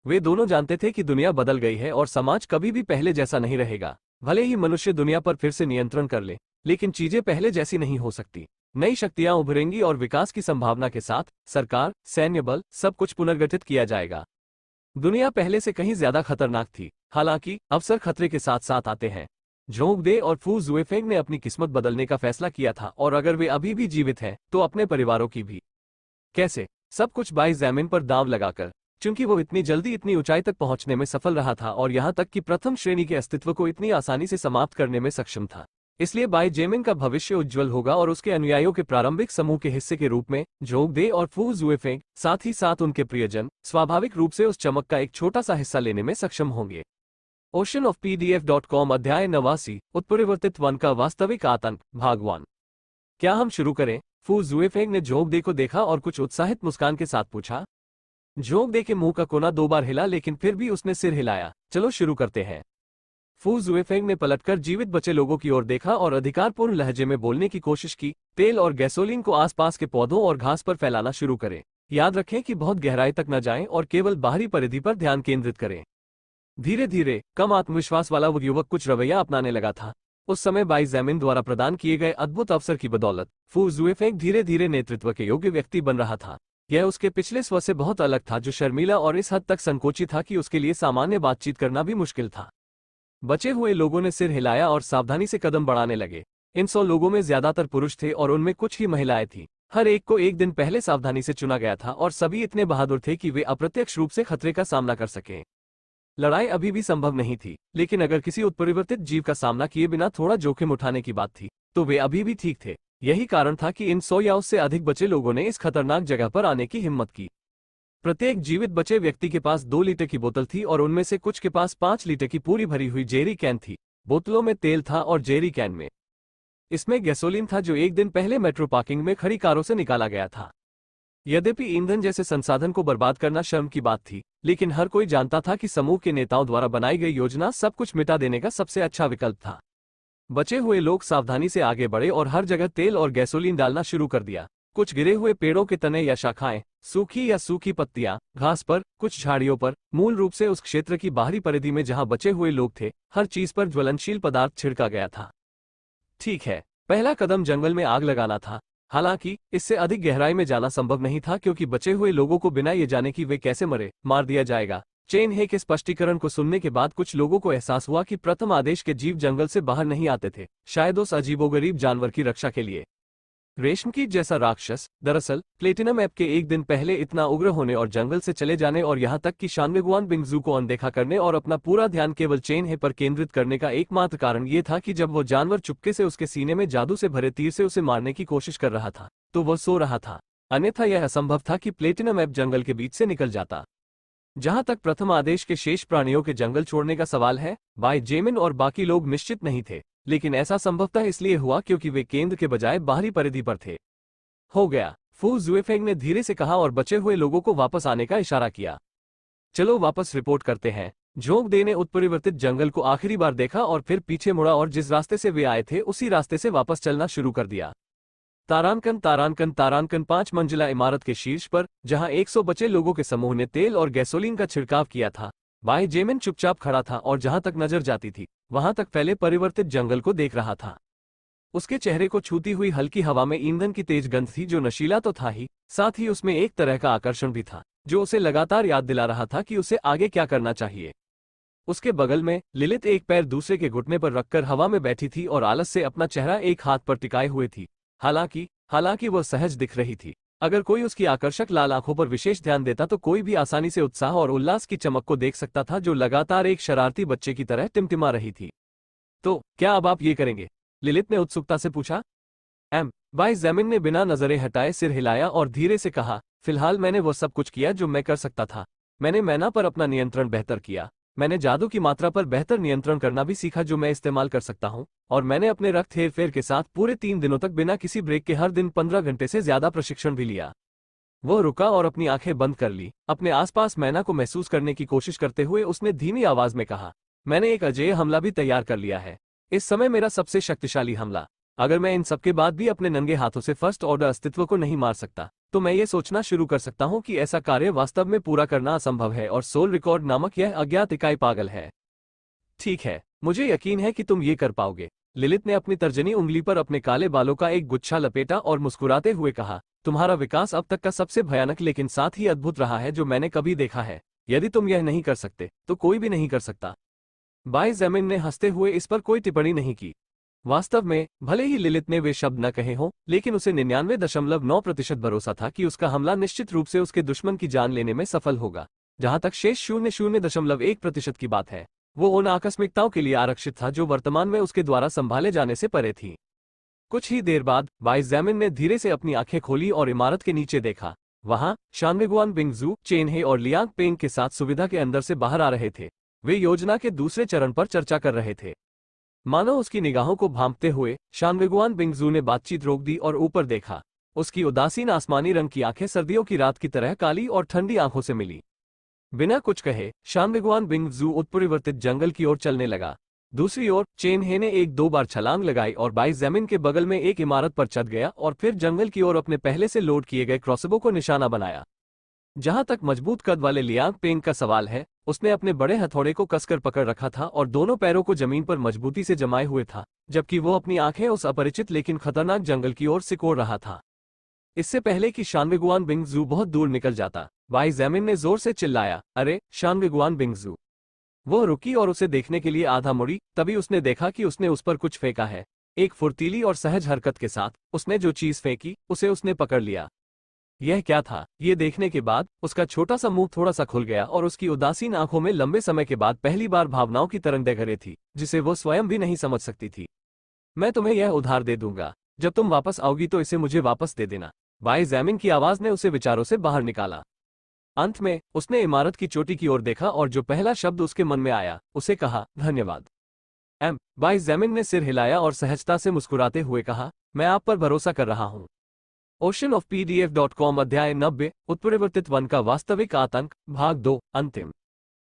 वे दोनों जानते थे कि दुनिया बदल गई है और समाज कभी भी पहले जैसा नहीं रहेगा। भले ही मनुष्य दुनिया पर फिर से नियंत्रण कर ले, लेकिन चीजें पहले जैसी नहीं हो सकती। नई शक्तियां उभरेंगी और विकास की संभावना के साथ सरकार, सैन्य बल, सब कुछ पुनर्गठित किया जाएगा। दुनिया पहले से कहीं ज्यादा खतरनाक थी। हालांकि अवसर खतरे के साथ साथ आते हैं। झोंकदे और फू जुएफेंग ने अपनी किस्मत बदलने का फैसला किया था, और अगर वे अभी भी जीवित हैं तो अपने परिवारों की भी। कैसे? सब कुछ बाई ज़ैमिन पर दांव लगाकर। क्योंकि वो इतनी जल्दी इतनी ऊंचाई तक पहुंचने में सफल रहा था और यहां तक कि प्रथम श्रेणी के अस्तित्व को इतनी आसानी से समाप्त करने में सक्षम था। इसलिए बाई ज़ैमिन का भविष्य उज्जवल होगा और उसके अनुयायियों के प्रारंभिक समूह के हिस्से के रूप में झोंकदे और फू जुएफेंग, साथ ही साथ उनके प्रियजन, स्वाभाविक रूप से उस चमक का एक छोटा सा हिस्सा लेने में सक्षम होंगे। oceanofpdf.com अध्याय 89 उत्परिवर्तित वन का वास्तविक आतंक, भाग 1। क्या हम शुरू करें? फू जुएफेंग ने झोंकदे को देखा और कुछ उत्साहित मुस्कान के साथ पूछा। झोंकदे के मुंह का कोना 2 बार हिला, लेकिन फिर भी उसने सिर हिलाया। चलो शुरू करते हैं। फू जुएफेंग ने पलटकर जीवित बचे लोगों की ओर देखा और अधिकारपूर्ण लहजे में बोलने की कोशिश की। तेल और गैसोलीन को आसपास के पौधों और घास पर फैलाना शुरू करें। याद रखें कि बहुत गहराई तक न जाएं और केवल बाहरी परिधि पर ध्यान केंद्रित करें। धीरे धीरे कम आत्मविश्वास वाला वो युवक कुछ रवैया अपनाने लगा था। उस समय बाई ज़ैमिन द्वारा प्रदान किए गए अद्भुत अवसर की बदौलत फू जुएफेंग धीरे धीरे नेतृत्व के योग्य व्यक्ति बन रहा था। यह उसके पिछले स्व से बहुत अलग था, जो शर्मीला और इस हद तक संकोची था कि उसके लिए सामान्य बातचीत करना भी मुश्किल था। बचे हुए लोगों ने सिर हिलाया और सावधानी से कदम बढ़ाने लगे। इन 100 लोगों में ज्यादातर पुरुष थे और उनमें कुछ ही महिलाएं थीं। हर एक को एक दिन पहले सावधानी से चुना गया था और सभी इतने बहादुर थे कि वे अप्रत्यक्ष रूप से खतरे का सामना कर सकें। लड़ाई अभी भी संभव नहीं थी, लेकिन अगर किसी उत्परिवर्तित जीव का सामना किए बिना थोड़ा जोखिम उठाने की बात थी, तो वे अभी भी ठीक थे। यही कारण था कि इन 100 या उससे अधिक बचे लोगों ने इस खतरनाक जगह पर आने की हिम्मत की। प्रत्येक जीवित बचे व्यक्ति के पास 2 लीटर की बोतल थी और उनमें से कुछ के पास 5 लीटर की पूरी भरी हुई जेरी कैन थी। बोतलों में तेल था और जेरी कैन में इसमें गैसोलीन था, जो एक दिन पहले मेट्रो पार्किंग में खड़ी कारों से निकाला गया था। यद्यपि ईंधन जैसे संसाधन को बर्बाद करना शर्म की बात थी, लेकिन हर कोई जानता था कि समूह के नेताओं द्वारा बनाई गई योजना सब कुछ मिटा देने का सबसे अच्छा विकल्प था। बचे हुए लोग सावधानी से आगे बढ़े और हर जगह तेल और गैसोलीन डालना शुरू कर दिया। कुछ गिरे हुए पेड़ों के तने या शाखाएं, सूखी या सूखी पत्तियां, घास पर, कुछ झाड़ियों पर, मूल रूप से उस क्षेत्र की बाहरी परिधि में जहां बचे हुए लोग थे, हर चीज पर ज्वलनशील पदार्थ छिड़का गया था। ठीक है, पहला कदम जंगल में आग लगाना था। हालांकि इससे अधिक गहराई में जाना संभव नहीं था, क्योंकि बचे हुए लोगों को बिना ये जाने कि वे कैसे मरे, मार दिया जाएगा। चेन हे के स्पष्टीकरण को सुनने के बाद कुछ लोगों को एहसास हुआ कि प्रथम आदेश के जीव जंगल से बाहर नहीं आते थे, शायद उस अजीबोगरीब जानवर की रक्षा के लिए। रेशमकीट जैसा राक्षस। दरअसल प्लेटिनम ऐप के एक दिन पहले इतना उग्र होने और जंगल से चले जाने और यहां तक कि शानवेगुआन बिंगजू को अनदेखा करने और अपना पूरा ध्यान केवल चेन हे पर केंद्रित करने का एकमात्र कारण ये था कि जब वो जानवर चुपके से उसके सीने में जादू से भरे तीर से उसे मारने की कोशिश कर रहा था, तो वह सो रहा था। अन्यथा यह असंभव था कि प्लेटिनम ऐप जंगल के बीच से निकल जाता। जहां तक प्रथम आदेश के शेष प्राणियों के जंगल छोड़ने का सवाल है, बाई ज़ैमिन और बाकी लोग निश्चित नहीं थे, लेकिन ऐसा संभवतः इसलिए हुआ क्योंकि वे केंद्र के बजाय बाहरी परिधि पर थे। हो गया, फू जुएफेंग ने धीरे से कहा और बचे हुए लोगों को वापस आने का इशारा किया। चलो वापस रिपोर्ट करते हैं। झोंकदे ने उत्परिवर्तित जंगल को आखिरी बार देखा और फिर पीछे मुड़ा और जिस रास्ते से वे आए थे उसी रास्ते से वापस चलना शुरू कर दिया। तारांकन तारांकन तारांकन 5 मंजिला इमारत के शीर्ष पर, जहां 100 बचे लोगों के समूह ने तेल और गैसोलीन का छिड़काव किया था, बाई ज़ैमिन चुपचाप खड़ा था और जहां तक नजर जाती थी वहां तक फैले परिवर्तित जंगल को देख रहा था। उसके चेहरे को छूती हुई हल्की हवा में ईंधन की तेज गंध थी, जो नशीला तो था ही, साथ ही उसमें एक तरह का आकर्षण भी था, जो उसे लगातार याद दिला रहा था कि उसे आगे क्या करना चाहिए। उसके बगल में लिलित एक पैर दूसरे के घुटने पर रखकर हवा में बैठी थी और आलस से अपना चेहरा एक हाथ पर टिकाए हुए थी। हालांकि वह सहज दिख रही थी। अगर कोई उसकी आकर्षक लाल आंखों पर विशेष ध्यान देता तो कोई भी आसानी से उत्साह और उल्लास की चमक को देख सकता था जो लगातार एक शरारती बच्चे की तरह टिमटिमा रही थी। तो क्या अब आप ये करेंगे? लिलित ने उत्सुकता से पूछा। बाई जैमिन ने बिना नजरें हटाए सिर हिलाया और धीरे से कहा, फिलहाल मैंने वो सब कुछ किया जो मैं कर सकता था। मैंने मैना पर अपना नियंत्रण बेहतर किया, मैंने जादू की मात्रा पर बेहतर नियंत्रण करना भी सीखा जो मैं इस्तेमाल कर सकता हूँ, और मैंने अपने रक्त हेरफेर के साथ पूरे 3 दिनों तक बिना किसी ब्रेक के हर दिन 15 घंटे से ज्यादा प्रशिक्षण भी लिया। वो रुका और अपनी आंखें बंद कर ली। अपने आसपास मैना को महसूस करने की कोशिश करते हुए उसने धीमी आवाज में कहा, मैंने एक अजेय हमला भी तैयार कर लिया है। इस समय मेरा सबसे शक्तिशाली हमला। अगर मैं इन सबके बाद भी अपने नंगे हाथों से फर्स्ट ऑर्डर अस्तित्व को नहीं मार सकता, तो मैं ये सोचना शुरू कर सकता हूँ कि ऐसा कार्य वास्तव में पूरा करना असंभव है और सोल रिकॉर्ड नामक यह अज्ञात इकाई पागल है। ठीक है, मुझे यकीन है कि तुम ये कर पाओगे। लिलित ने अपनी तर्जनी उंगली पर अपने काले बालों का एक गुच्छा लपेटा और मुस्कुराते हुए कहा, तुम्हारा विकास अब तक का सबसे भयानक लेकिन साथ ही अद्भुत रहा है जो मैंने कभी देखा है। यदि तुम यह नहीं कर सकते तो कोई भी नहीं कर सकता। बाई जैमिन ने हंसते हुए इस पर कोई टिप्पणी नहीं की। वास्तव में भले ही लिलित ने वे शब्द न कहे हों, लेकिन उसे 99.9% भरोसा था कि उसका हमला निश्चित रूप से उसके दुश्मन की जान लेने में सफल होगा। जहां तक शेष 0.01% की बात है, वो उन आकस्मिकताओं के लिए आरक्षित था जो वर्तमान में उसके द्वारा संभाले जाने से परे थी। कुछ ही देर बाद बाई जैमिन ने धीरे से अपनी आंखें खोली और इमारत के नीचे देखा। वहां शानवेगुआन बिंगजू, चेन हे और लियांग पेंग के साथ सुविधा के अंदर से बाहर आ रहे थे। वे योजना के दूसरे चरण पर चर्चा कर रहे थे। मानो उसकी निगाहों को भांपते हुए शानवेगुआन बिंगजू ने बातचीत रोक दी और ऊपर देखा। उसकी उदासीन आसमानी रंग की आंखें सर्दियों की रात की तरह काली और ठंडी आंखों से मिली। बिना कुछ कहे शानवेगुआन बिंगजू उत्परिवर्तित जंगल की ओर चलने लगा। दूसरी ओर चेन हे ने 1-2 बार छलांग लगाई और बाई जमीन के बगल में एक इमारत पर चढ़ गया और फिर जंगल की ओर अपने पहले से लोड किए गए क्रॉसबो को निशाना बनाया। जहां तक मजबूत कद वाले लियांग पेंग का सवाल है, उसने अपने बड़े हथौड़े को कसकर पकड़ रखा था और दोनों पैरों को जमीन पर मजबूती से जमाए हुए था, जबकि वो अपनी आंखें उस अपरिचित लेकिन खतरनाक जंगल की ओर सिकोड़ रहा था। इससे पहले कि शानवेगुआन बिंगजू बहुत दूर निकल जाता, बाई जैमिन ने जोर से चिल्लाया, अरे शानवेगुआन बिंगजू। वो रुकी और उसे देखने के लिए आधा मुड़ी, तभी उसने देखा कि उसने उस पर कुछ फेंका है। एक फुर्तीली और सहज हरकत के साथ उसने जो चीज फेंकी उसे उसने पकड़ लिया। यह क्या था? ये देखने के बाद उसका छोटा सा मुंह थोड़ा सा खुल गया और उसकी उदासीन आंखों में लंबे समय के बाद पहली बार भावनाओं की तरंग दे थी, जिसे वो स्वयं भी नहीं समझ सकती थी। मैं तुम्हें यह उधार दे दूंगा, जब तुम वापस आओगी तो इसे मुझे वापस दे देना। बाई जैमिन की आवाज ने उसे विचारों से बाहर निकाला। अंत में उसने इमारत की चोटी की ओर देखा और जो पहला शब्द उसके मन में आया उसे कहा, धन्यवाद। बाई जैमिन ने सिर हिलाया और सहजता से मुस्कुराते हुए कहा, मैं आप पर भरोसा कर रहा हूं। oceanofpdf.com अध्याय 90 उत्परिवर्तित वन का वास्तविक आतंक भाग 2 अंतिम।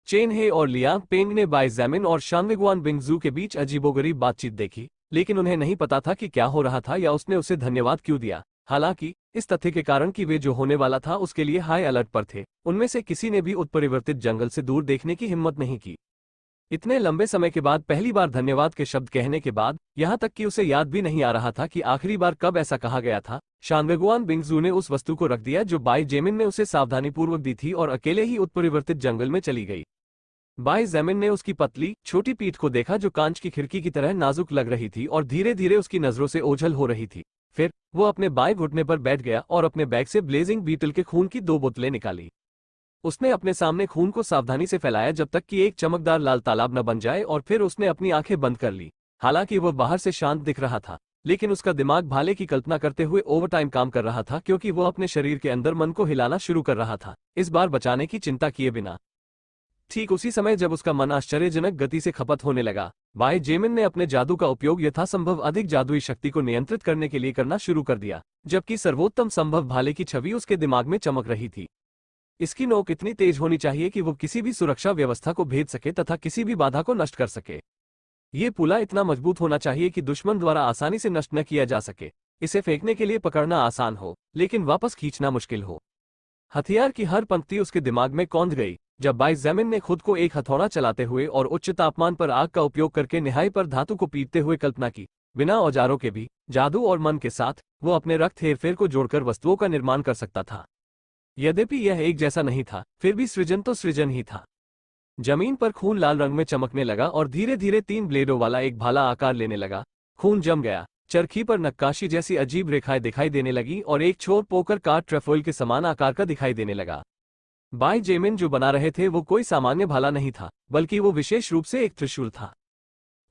चेन हे और लियांग पेंग ने बाई जैमिन और शानवेगुआन बिंगजू के बीच अजीबोगरीब बातचीत देखी, लेकिन उन्हें नहीं पता था कि क्या हो रहा था या उसने उसे धन्यवाद क्यों दिया। हालांकि इस तथ्य के कारण कि वे जो होने वाला था उसके लिए हाई अलर्ट पर थे, उनमें से किसी ने भी उत्परिवर्तित जंगल से दूर देखने की हिम्मत नहीं की। इतने लंबे समय के बाद पहली बार धन्यवाद के शब्द कहने के बाद, यहां तक कि उसे याद भी नहीं आ रहा था कि आखिरी बार कब ऐसा कहा गया था, शानवेगुआन बिंगजू ने उस वस्तु को रख दिया जो बाई जैमिन ने उसे सावधानीपूर्वक दी थी और अकेले ही उत्परिवर्तित जंगल में चली गई। बाई जैमिन ने उसकी पतली छोटी पीठ को देखा जो कांच की खिड़की की तरह नाजुक लग रही थी और धीरे धीरे उसकी नजरों से ओझल हो रही थी। फिर वो अपने बाएं घुटने पर बैठ गया और अपने बैग से ब्लेजिंग बीटल के खून की 2 बोतलें निकाली। उसने अपने सामने खून को सावधानी से फैलाया जब तक कि एक चमकदार लाल तालाब न बन जाए और फिर उसने अपनी आंखें बंद कर ली। हालांकि वह बाहर से शांत दिख रहा था, लेकिन उसका दिमाग भाले की कल्पना करते हुए ओवरटाइम काम कर रहा था क्योंकि वह अपने शरीर के अंदर मन को हिलाना शुरू कर रहा था, इस बार बचाने की चिंता किए बिना। ठीक उसी समय जब उसका मन आश्चर्यजनक गति से खपत होने लगा, बाई जैमिन ने अपने जादू का उपयोग यथासंभव अधिक जादुई शक्ति को नियंत्रित करने के लिए करना शुरू कर दिया, जबकि सर्वोत्तम संभव भाले की छवि उसके दिमाग में चमक रही थी। इसकी नोक इतनी तेज होनी चाहिए कि वो किसी भी सुरक्षा व्यवस्था को भेद सके तथा किसी भी बाधा को नष्ट कर सके। ये पुला इतना मजबूत होना चाहिए कि दुश्मन द्वारा आसानी से नष्ट न किया जा सके। इसे फेंकने के लिए पकड़ना आसान हो, लेकिन वापस खींचना मुश्किल हो। हथियार की हर पंक्ति उसके दिमाग में कौंध गई जब बाई जैमिन ने खुद को एक हथौड़ा चलाते हुए और उच्च तापमान पर आग का उपयोग करके निहाई पर धातु को पीटते हुए कल्पना की। बिना औजारों के भी, जादू और मन के साथ, वो अपने रक्त हेरफेर को जोड़कर वस्तुओं का निर्माण कर सकता था। यद्यपि यह एक जैसा नहीं था, फिर भी सृजन तो सृजन ही था। जमीन पर खून लाल रंग में चमकने लगा और धीरे धीरे 3 ब्लेडों वाला एक भाला आकार लेने लगा। खून जम गया, चरखी पर नक्काशी जैसी अजीब रेखाएं दिखाई देने लगी और एक छोर पोकर कार्ड ट्रेफोइल के समान आकार का दिखाई देने लगा। भाई जेमिन जो बना रहे थे वो कोई सामान्य भाला नहीं था, बल्कि वो विशेष रूप से एक त्रिशूल था।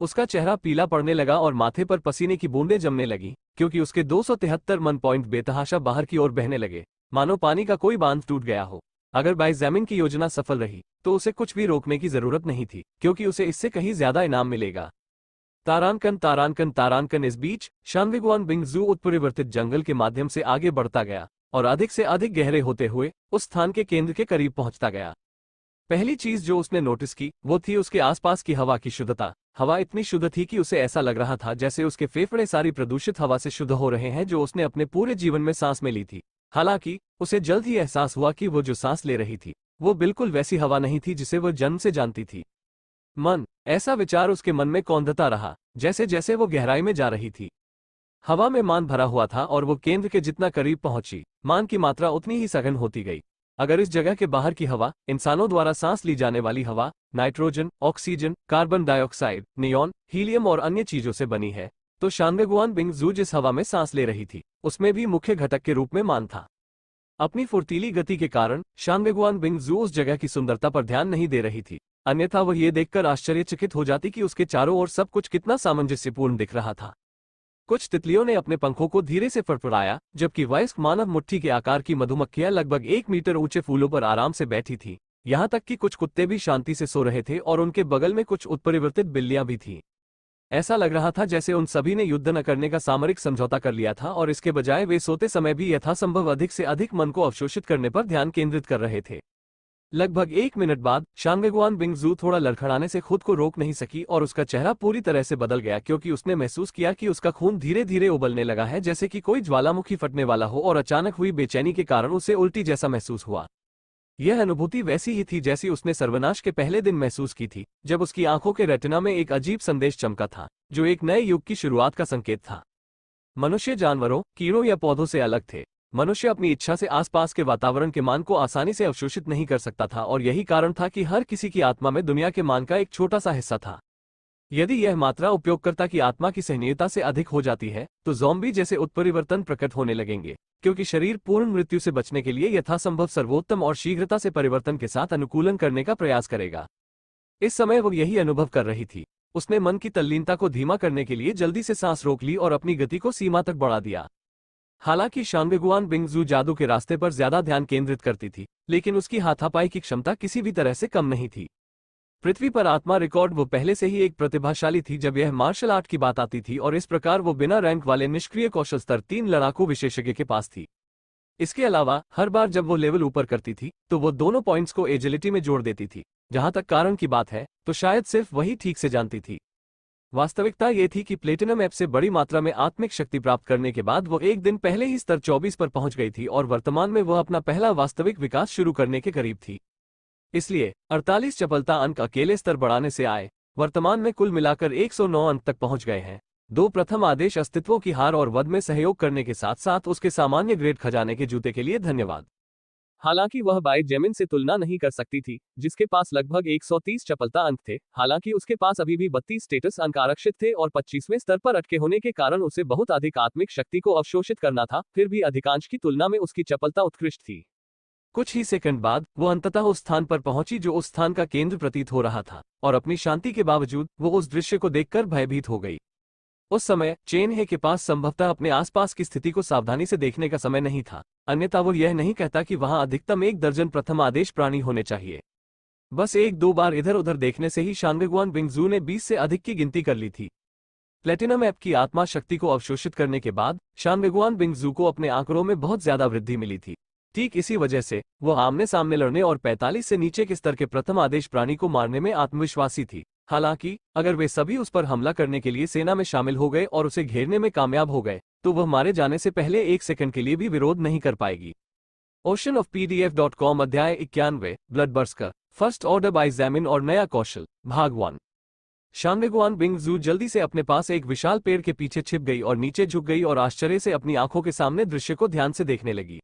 उसका चेहरा पीला पड़ने लगा और माथे पर पसीने की बूंदें जमने लगी, क्योंकि उसके 273 मन पॉइंट बेतहाशा बाहर की ओर बहने लगे, मानो पानी का कोई बांध टूट गया हो। अगर बाइज़ैमिन की योजना सफल रही तो उसे कुछ भी रोकने की जरूरत नहीं थी, क्योंकि उसे इससे कहीं ज्यादा इनाम मिलेगा। तारानकन तारानकन तारानकन। इस बीच शानविगुआन बिंगजू उत्परिवर्तित जंगल के माध्यम से आगे बढ़ता गया और अधिक से अधिक गहरे होते हुए उस स्थान के केंद्र के करीब पहुंचता गया। पहली चीज जो उसने नोटिस की वो थी उसके आसपास की हवा की शुद्धता। हवा इतनी शुद्ध थी कि उसे ऐसा लग रहा था जैसे उसके फेफड़े सारी प्रदूषित हवा से शुद्ध हो रहे हैं जो उसने अपने पूरे जीवन में सांस में ली थी। हालांकि उसे जल्द ही एहसास हुआ कि वो जो सांस ले रही थी वो बिल्कुल वैसी हवा नहीं थी जिसे वह जन्म से जानती थी। मन, ऐसा विचार उसके मन में कौंधता रहा जैसे जैसे वो गहराई में जा रही थी। हवा में मान भरा हुआ था और वो केंद्र के जितना करीब पहुंची, मान की मात्रा उतनी ही सघन होती गई। अगर इस जगह के बाहर की हवा इंसानों द्वारा सांस ली जाने वाली हवा, nitrogen, oxygen, carbon dioxide, neon, helium और अन्य चीजों से बनी है, तो शानवेगुआन बिंगजू जिस हवा में सांस ले रही थी उसमें भी मुख्य घटक के रूप में मान था। अपनी फुर्तीली गति के कारण शानवेगुआन बिंगजू उस जगह की सुंदरता पर ध्यान नहीं दे रही थी, अन्यथा वह ये देखकर आश्चर्यचकित हो जाती कि उसके चारों ओर सब कुछ कितना सामंजस्यपूर्ण दिख रहा था। कुछ तितलियों ने अपने पंखों को धीरे से फड़फड़ाया, जबकि वयस्क मानव मुट्ठी के आकार की मधुमक्खियां लगभग 1 मीटर ऊंचे फूलों पर आराम से बैठी थीं। यहां तक कि कुछ कुत्ते भी शांति से सो रहे थे और उनके बगल में कुछ उत्परिवर्तित बिल्लियां भी थीं। ऐसा लग रहा था जैसे उन सभी ने युद्ध न करने का सामरिक समझौता कर लिया था और इसके बजाय वे सोते समय भी यथासंभव अधिक से अधिक मन को अवशोषित करने पर ध्यान केंद्रित कर रहे थे। लगभग 1 मिनट बाद शानवेगुआन बिंगजू थोड़ा लड़खड़ाने से खुद को रोक नहीं सकी और उसका चेहरा पूरी तरह से बदल गया, क्योंकि उसने महसूस किया कि उसका खून धीरे धीरे उबलने लगा है, जैसे कि कोई ज्वालामुखी फटने वाला हो, और अचानक हुई बेचैनी के कारण उसे उल्टी जैसा महसूस हुआ। यह अनुभूति वैसी ही थी जैसी उसने सर्वनाश के पहले दिन महसूस की थी, जब उसकी आंखों के रेटिना में एक अजीब संदेश चमका था जो एक नए युग की शुरुआत का संकेत था। मनुष्य जानवरों, कीड़ों या पौधों से अलग थे। मनुष्य अपनी इच्छा से आसपास के वातावरण के मान को आसानी से अवशोषित नहीं कर सकता था, और यही कारण था कि हर किसी की आत्मा में दुनिया के मान का एक छोटा सा हिस्सा था। यदि यह मात्रा उपयोगकर्ता की आत्मा की सहनीयता से अधिक हो जाती है तो ज़ॉम्बी जैसे उत्परिवर्तन प्रकट होने लगेंगे, क्योंकि शरीर पूर्ण मृत्यु से बचने के लिए यथासंभव सर्वोत्तम और शीघ्रता से परिवर्तन के साथ अनुकूलन करने का प्रयास करेगा। इस समय वो यही अनुभव कर रही थी। उसने मन की तल्लीनता को धीमा करने के लिए जल्दी से सांस रोक ली और अपनी गति को सीमा तक बढ़ा दिया। हालांकि शानवेगुआन बिंगजू जादू के रास्ते पर ज्यादा ध्यान केंद्रित करती थी, लेकिन उसकी हाथापाई की क्षमता किसी भी तरह से कम नहीं थी। पृथ्वी पर आत्मा रिकॉर्ड वो पहले से ही एक प्रतिभाशाली थी जब यह मार्शल आर्ट की बात आती थी, और इस प्रकार वो बिना रैंक वाले निष्क्रिय कौशल स्तर 3 लड़ाकू विशेषज्ञ के पास थी। इसके अलावा हर बार जब वो लेवल ऊपर करती थी तो वो दोनों पॉइंट्स को एजिलिटी में जोड़ देती थी। जहां तक कारण की बात है तो शायद सिर्फ वही ठीक से जानती थी। वास्तविकता ये थी कि प्लेटिनम ऐप से बड़ी मात्रा में आत्मिक शक्ति प्राप्त करने के बाद वो एक दिन पहले ही स्तर 24 पर पहुंच गई थी, और वर्तमान में वह अपना पहला वास्तविक विकास शुरू करने के करीब थी। इसलिए 48 चपलता अंक अकेले स्तर बढ़ाने से आए। वर्तमान में कुल मिलाकर 109 अंक तक पहुंच गए हैं। 2 प्रथम आदेश अस्तित्वों की हार और वध में सहयोग करने के साथ साथ उसके सामान्य ग्रेड खजाने के जूते के लिए धन्यवाद। हालांकि वह बाई जेमिन से तुलना नहीं कर सकती थी, जिसके पास लगभग 130 चपलता अंक थे। हालांकि उसके पास अभी भी 32 स्टेटस अंक आरक्षित थे और 25वें स्तर पर अटके होने के कारण उसे बहुत अधिक आत्मिक शक्ति को अवशोषित करना था। फिर भी अधिकांश की तुलना में उसकी चपलता उत्कृष्ट थी। कुछ ही सेकंड बाद वो अंततः उस स्थान पर पहुंची जो उस स्थान का केंद्र प्रतीत हो रहा था, और अपनी शांति के बावजूद वो उस दृश्य को देखकर भयभीत हो गई। उस समय चेन हे के पास संभवतः अपने आसपास की स्थिति को सावधानी से देखने का समय नहीं था, अन्यथा वो यह नहीं कहता कि वहां अधिकतम 1 दर्जन प्रथम आदेश प्राणी होने चाहिए। बस 1-2 बार इधर उधर देखने से ही शानवेगुआन बिंगजू ने 20 से अधिक की गिनती कर ली थी। प्लेटिनम ऐप की आत्मा शक्ति को अवशोषित करने के बाद शानवेगुआन बिंगजू को अपने आंकड़ों में बहुत ज्यादा वृद्धि मिली थी। ठीक इसी वजह से वह आमने सामने लड़ने और 45 से नीचे के स्तर के प्रथम आदेश प्राणी को मारने में आत्मविश्वासी थी। हालांकि अगर वे सभी उस पर हमला करने के लिए सेना में शामिल हो गए और उसे घेरने में कामयाब हो गए तो वह मारे जाने से पहले 1 सेकंड के लिए भी विरोध नहीं कर पाएगी। ओशन ऑफ PDF.com अध्याय 91 ब्लड बर्स्कर, फर्स्ट ऑर्डर बाइज़ैमिन और नया कौशल, भाग 1। शानवेगुआन बिंगजू जल्दी से अपने पास एक विशाल पेड़ के पीछे छिप गई और नीचे झुक गई और आश्चर्य से अपनी आंखों के सामने दृश्य को ध्यान से देखने लगी।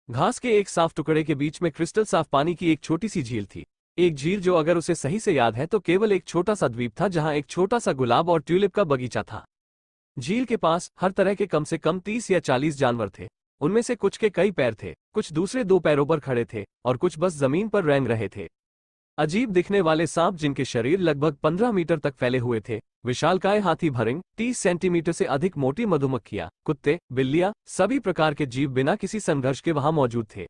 घास के एक साफ टुकड़े के बीच में क्रिस्टल साफ पानी की एक छोटी सी झील थी। एक झील जो अगर उसे सही से याद है तो केवल एक छोटा सा द्वीप था जहां एक छोटा सा गुलाब और ट्यूलिप का बगीचा था। झील के पास हर तरह के कम से कम 30 या 40 जानवर थे। उनमें से कुछ के कई पैर थे, कुछ दूसरे 2 पैरों पर खड़े थे और कुछ बस जमीन पर रेंग रहे थे। अजीब दिखने वाले सांप जिनके शरीर लगभग 15 मीटर तक फैले हुए थे, विशालकाय हाथी भरिंग, 30 सेंटीमीटर से अधिक मोटी मधुमक्खियां, कुत्ते, बिल्लियां, सभी प्रकार के जीव बिना किसी संघर्ष के वहां मौजूद थे।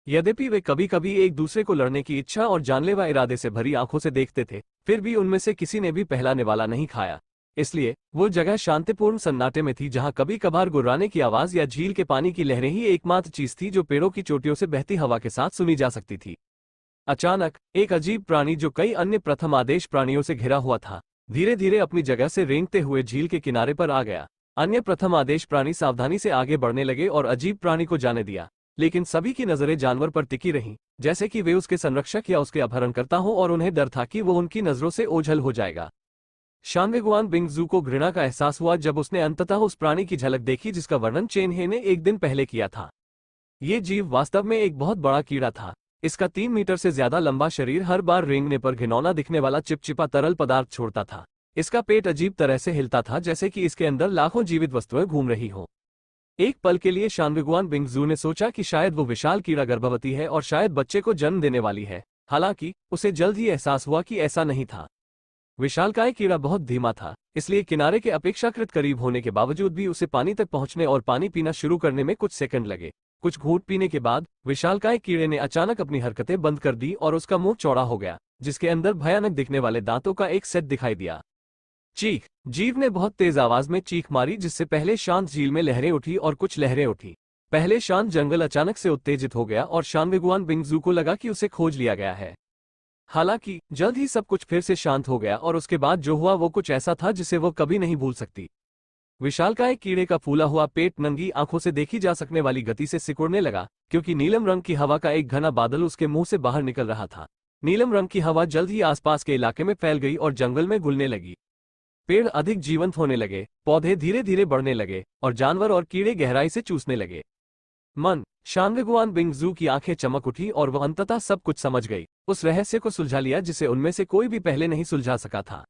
यद्यपि वे कभी कभी एक दूसरे को लड़ने की इच्छा और जानलेवा इरादे से भरी आंखों से देखते थे, फिर भी उनमें से किसी ने भी पहला निवाला नहीं खाया। इसलिए वो जगह शांतिपूर्ण सन्नाटे में थी जहां कभी कभार गुर्राने की आवाज या झील के पानी की लहरें ही एकमात्र चीज थी जो पेड़ों की चोटियों से बहती हवा के साथ सुनी जा सकती थी। अचानक एक अजीब प्राणी जो कई अन्य प्रथम आदेश प्राणियों से घिरा हुआ था, धीरे धीरे अपनी जगह से रेंगते हुए झील के किनारे पर आ गया। अन्य प्रथम आदेश प्राणी सावधानी से आगे बढ़ने लगे और अजीब प्राणी को जाने दिया, लेकिन सभी की नजरें जानवर पर टिकी रहीं, जैसे कि वे उसके संरक्षक या उसके अपहरणकर्ता हों और उन्हें डर था कि वो उनकी नजरों से ओझल हो जाएगा। शांगगुआन बिंगजू को घृणा का एहसास हुआ जब उसने अंततः उस प्राणी की झलक देखी जिसका वर्णन चेन हे ने एक दिन पहले किया था। ये जीव वास्तव में एक बहुत बड़ा कीड़ा था। इसका 3 मीटर से ज्यादा लंबा शरीर हर बार रेंगने पर घिनौना दिखने वाला चिपचिपा तरल पदार्थ छोड़ता था। इसका पेट अजीब तरह से हिलता था, जैसे कि इसके अंदर लाखों जीवित वस्तुएं घूम रही हों। एक पल के लिए शांगगुआन बिंगजू ने सोचा कि शायद वो विशाल कीड़ा गर्भवती है और शायद बच्चे को जन्म देने वाली है। हालांकि उसे जल्द ही एहसास हुआ कि ऐसा नहीं था। विशालकाय कीड़ा बहुत धीमा था, इसलिए किनारे के अपेक्षाकृत करीब होने के बावजूद भी उसे पानी तक पहुंचने और पानी पीना शुरू करने में कुछ सेकंड लगे। कुछ घूंट पीने के बाद विशालकाय कीड़े ने अचानक अपनी हरकतें बंद कर दी और उसका मुंह चौड़ा हो गया, जिसके अंदर भयानक दिखने वाले दांतों का एक सेट दिखाई दिया। चीख! जीव ने बहुत तेज आवाज में चीख मारी, जिससे पहले शांत झील में लहरें उठी और कुछ लहरें उठी। पहले शांत जंगल अचानक से उत्तेजित हो गया और शांगगुआन बिंगजू को लगा कि उसे खोज लिया गया है। हालांकि जल्द ही सब कुछ फिर से शांत हो गया और उसके बाद जो हुआ वो कुछ ऐसा था जिसे वो कभी नहीं भूल सकती। विशालकाय कीड़े का फूला हुआ पेट नंगी आंखों से देखी जा सकने वाली गति से सिकुड़ने लगा, क्योंकि नीलम रंग की हवा का एक घना बादल उसके मुंह से बाहर निकल रहा था। नीलम रंग की हवा जल्द ही आसपास के इलाके में फैल गई और जंगल में घुलने लगी। पेड़ अधिक जीवंत होने लगे, पौधे धीरे धीरे बढ़ने लगे और जानवर और कीड़े गहराई से चूसने लगे। शांगगुआन बिंगजू की आंखें चमक उठी और वह अंततः सब कुछ समझ गई, उस रहस्य को सुलझा लिया जिसे उनमें से कोई भी पहले नहीं सुलझा सका था।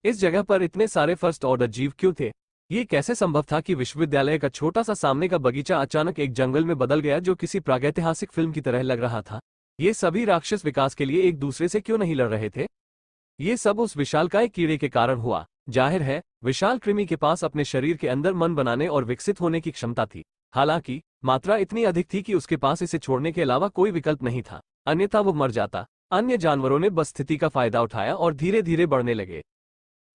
इस जगह पर इतने सारे फर्स्ट ऑर्डर जीव क्यों थे? ये कैसे संभव था कि विश्वविद्यालय का छोटा सा सामने का बगीचा अचानक एक जंगल में बदल गया जो किसी प्रागैतिहासिक फिल्म की तरह लग रहा था? ये सभी राक्षस विकास के लिए एक दूसरे से क्यों नहीं लड़ रहे थे? ये सब उस विशालकाय कीड़े के कारण हुआ। जाहिर है, विशाल कृमि के पास अपने शरीर के अंदर मन बनाने और विकसित होने की क्षमता थी। हालांकि मात्रा इतनी अधिक थी कि उसके पास इसे छोड़ने के अलावा कोई विकल्प नहीं था, अन्यथा वो मर जाता। अन्य जानवरों ने बस स्थिति का फायदा उठाया और धीरे धीरे बढ़ने लगे।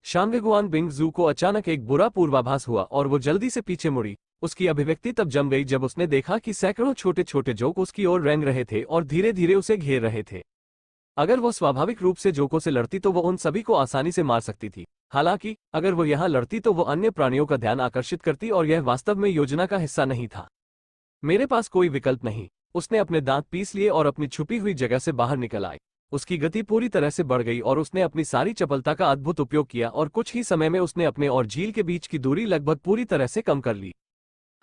शांगगुआन बिंगजू को अचानक एक बुरा पूर्वाभास हुआ और वो जल्दी से पीछे मुड़ी। उसकी अभिव्यक्ति तब जम गई जब उसने देखा कि सैकड़ों छोटे छोटे जोक उसकी ओर रेंग रहे थे और धीरे धीरे उसे घेर रहे थे। अगर वो स्वाभाविक रूप से जोकों से लड़ती तो वो उन सभी को आसानी से मार सकती थी। हालांकि अगर वो यहाँ लड़ती तो वो अन्य प्राणियों का ध्यान आकर्षित करती और यह वास्तव में योजना का हिस्सा नहीं था। मेरे पास कोई विकल्प नहीं। उसने अपने दांत पीस लिए और अपनी छुपी हुई जगह से बाहर निकल आई। उसकी गति पूरी तरह से बढ़ गई और उसने अपनी सारी चपलता का अद्भुत उपयोग किया और कुछ ही समय में उसने अपने और झील के बीच की दूरी लगभग पूरी तरह से कम कर ली।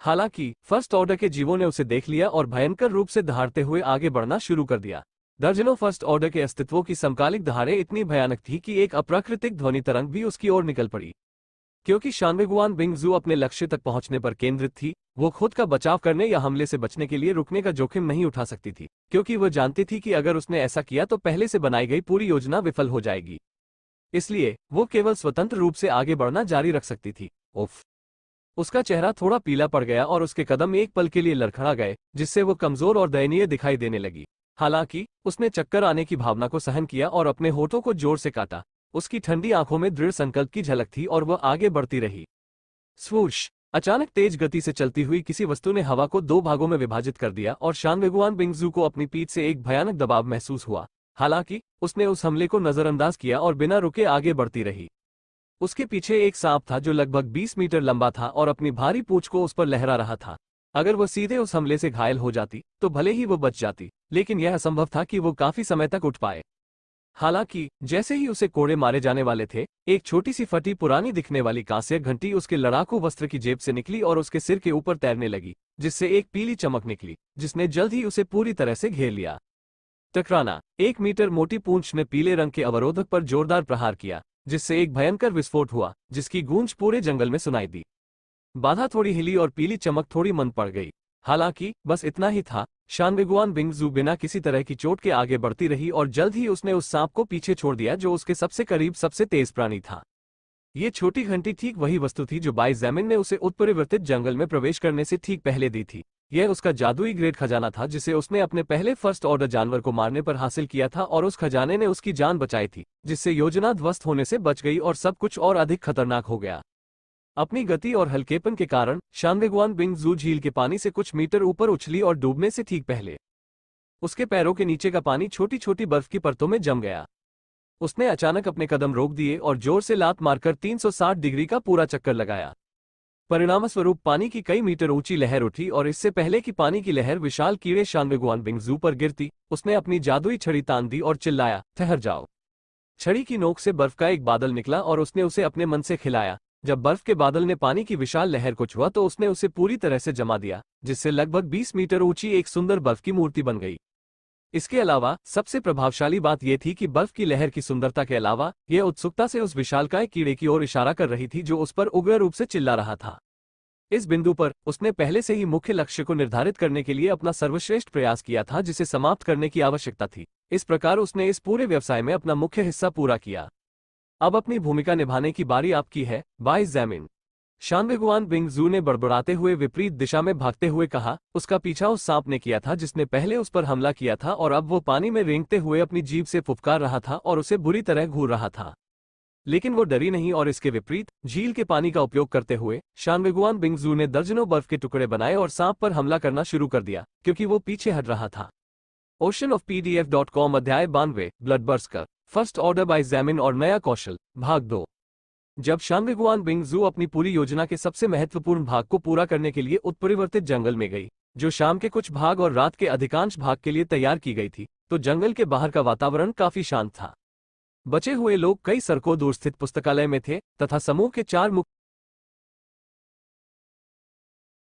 हालांकि फर्स्ट ऑर्डर के जीवों ने उसे देख लिया और भयंकर रूप से दहाड़ते हुए आगे बढ़ना शुरू कर दिया। दर्जनों फर्स्ट ऑर्डर के अस्तित्वों की समकालिक दहाड़ें इतनी भयानक थी कि एक अप्राकृतिक ध्वनि तरंग भी उसकी ओर निकल पड़ी। क्योंकि शांगगुआन बिंगजू अपने लक्ष्य तक पहुंचने पर केंद्रित थी, वो खुद का बचाव करने या हमले से बचने के लिए रुकने का जोखिम नहीं उठा सकती थी, क्योंकि वो जानती थी कि अगर उसने ऐसा किया तो पहले से बनाई गई पूरी योजना विफल हो जाएगी। इसलिए वो केवल स्वतंत्र रूप से आगे बढ़ना जारी रख सकती थी। उफ! उसका चेहरा थोड़ा पीला पड़ गया और उसके कदम एक पल के लिए लड़खड़ा गए, जिससे वो कमजोर और दयनीय दिखाई देने लगी। हालांकि उसने चक्कर आने की भावना को सहन किया और अपने होठों को जोर से काटा। उसकी ठंडी आंखों में दृढ़ संकल्प की झलक थी और वह आगे बढ़ती रही। स्वूश! अचानक तेज गति से चलती हुई किसी वस्तु ने हवा को 2 भागों में विभाजित कर दिया और शांगगुआन बिंगजू को अपनी पीठ से एक भयानक दबाव महसूस हुआ। हालांकि उसने उस हमले को नजरअंदाज किया और बिना रुके आगे बढ़ती रही। उसके पीछे एक सांप था जो लगभग 20 मीटर लंबा था और अपनी भारी पूंछ को उस पर लहरा रहा था। अगर वह सीधे उस हमले से घायल हो जाती तो भले ही वो बच जाती, लेकिन यह असंभव था कि वो काफी समय तक उठ पाए। हालांकि जैसे ही उसे कोड़े मारे जाने वाले थे, एक छोटी सी फटी पुरानी दिखने वाली कांस्य घंटी उसके लड़ाकू वस्त्र की जेब से निकली और उसके सिर के ऊपर तैरने लगी, जिससे एक पीली चमक निकली, जिसने जल्द ही उसे पूरी तरह से घेर लिया। टकराना! 1 मीटर मोटी पूंछ ने पीले रंग के अवरोधक पर जोरदार प्रहार किया, जिससे एक भयंकर विस्फोट हुआ, जिसकी गूंज पूरे जंगल में सुनाई दी। बाधा थोड़ी हिली और पीली चमक थोड़ी मंद पड़ गई। हालांकि बस इतना ही था। शानगुआन बिंगजू बिना किसी तरह की चोट के आगे बढ़ती रही और जल्द ही उसने उस सांप को पीछे छोड़ दिया जो उसके सबसे करीब सबसे तेज प्राणी था। ये छोटी घंटी ठीक वही वस्तु थी जो बाई ज़ैमिन ने उसे उत्परिवर्तित जंगल में प्रवेश करने से ठीक पहले दी थी। यह उसका जादुई ग्रेट खजाना था जिसे उसने अपने पहले फर्स्ट ऑर्डर जानवर को मारने पर हासिल किया था, और उस खजाने ने उसकी जान बचाई थी, जिससे योजना ध्वस्त होने से बच गई और सब कुछ और अधिक खतरनाक हो गया। अपनी गति और हल्केपन के कारण शानगुआन बिंगजू झील के पानी से कुछ मीटर ऊपर उछली और डूबने से ठीक पहले उसके पैरों के नीचे का पानी छोटी छोटी बर्फ की परतों में जम गया। उसने अचानक अपने कदम रोक दिए और जोर से लात मारकर 360 डिग्री का पूरा चक्कर लगाया। परिणामस्वरूप पानी की कई मीटर ऊंची लहर उठी और इससे पहले कि पानी की लहर विशाल कीड़े शानगुआन बिंगजू पर गिरती, उसने अपनी जादुई छड़ी तान दी और चिल्लाया, ठहर जाओ। छड़ी की नोक से बर्फ का एक बादल निकला और उसने उसे अपने मन से खिलाया। जब बर्फ के बादल ने पानी की विशाल लहर को छुआ तो उसने उसे पूरी तरह से जमा दिया, जिससे लगभग 20 मीटर ऊंची एक सुंदर बर्फ की मूर्ति बन गई। इसके अलावा सबसे प्रभावशाली बात यह थी कि बर्फ की लहर की सुंदरता के अलावा यह उत्सुकता से उस विशालकाय कीड़े की ओर इशारा कर रही थी जो उस पर उग्र रूप से चिल्ला रहा था। इस बिंदु पर उसने पहले से ही मुख्य लक्ष्य को निर्धारित करने के लिए अपना सर्वश्रेष्ठ प्रयास किया था, जिसे समाप्त करने की आवश्यकता थी। इस प्रकार उसने इस पूरे व्यवसाय में अपना मुख्य हिस्सा पूरा किया। अब अपनी भूमिका निभाने की बारी आपकी है, बाई ज़ैमिन। शानगुआन बिंगजू ने बड़बड़ाते हुए विपरीत दिशा में भागते हुए कहा। उसका पीछा उस सांप ने किया था जिसने पहले उस पर हमला किया था, और अब वो पानी में रेंगते हुए अपनी जीभ से फुफकार रहा था और उसे बुरी तरह घूर रहा था। लेकिन वो डरी नहीं, और इसके विपरीत झील के पानी का उपयोग करते हुए शानगुआन बिंगजू ने दर्जनों बर्फ के टुकड़े बनाए और सांप पर हमला करना शुरू कर दिया, क्योंकि वो पीछे हट रहा था। oceanofpdf.com अध्याय 92 ब्लडबर्स्कर, फर्स्ट ऑर्डर बाय ज़ैमिन और नया कौशल, भाग 2। जब शानगुआन बिंगजू अपनी पूरी योजना के सबसे महत्वपूर्ण भाग को पूरा करने के लिए उत्परिवर्तित जंगल में गई, जो शाम के कुछ भाग और रात के अधिकांश भाग के लिए तैयार की गई थी, तो जंगल के बाहर का वातावरण काफी शांत था। बचे हुए लोग कई सड़कों दूर स्थित पुस्तकालय में थे तथा समूह के 4 मुख्य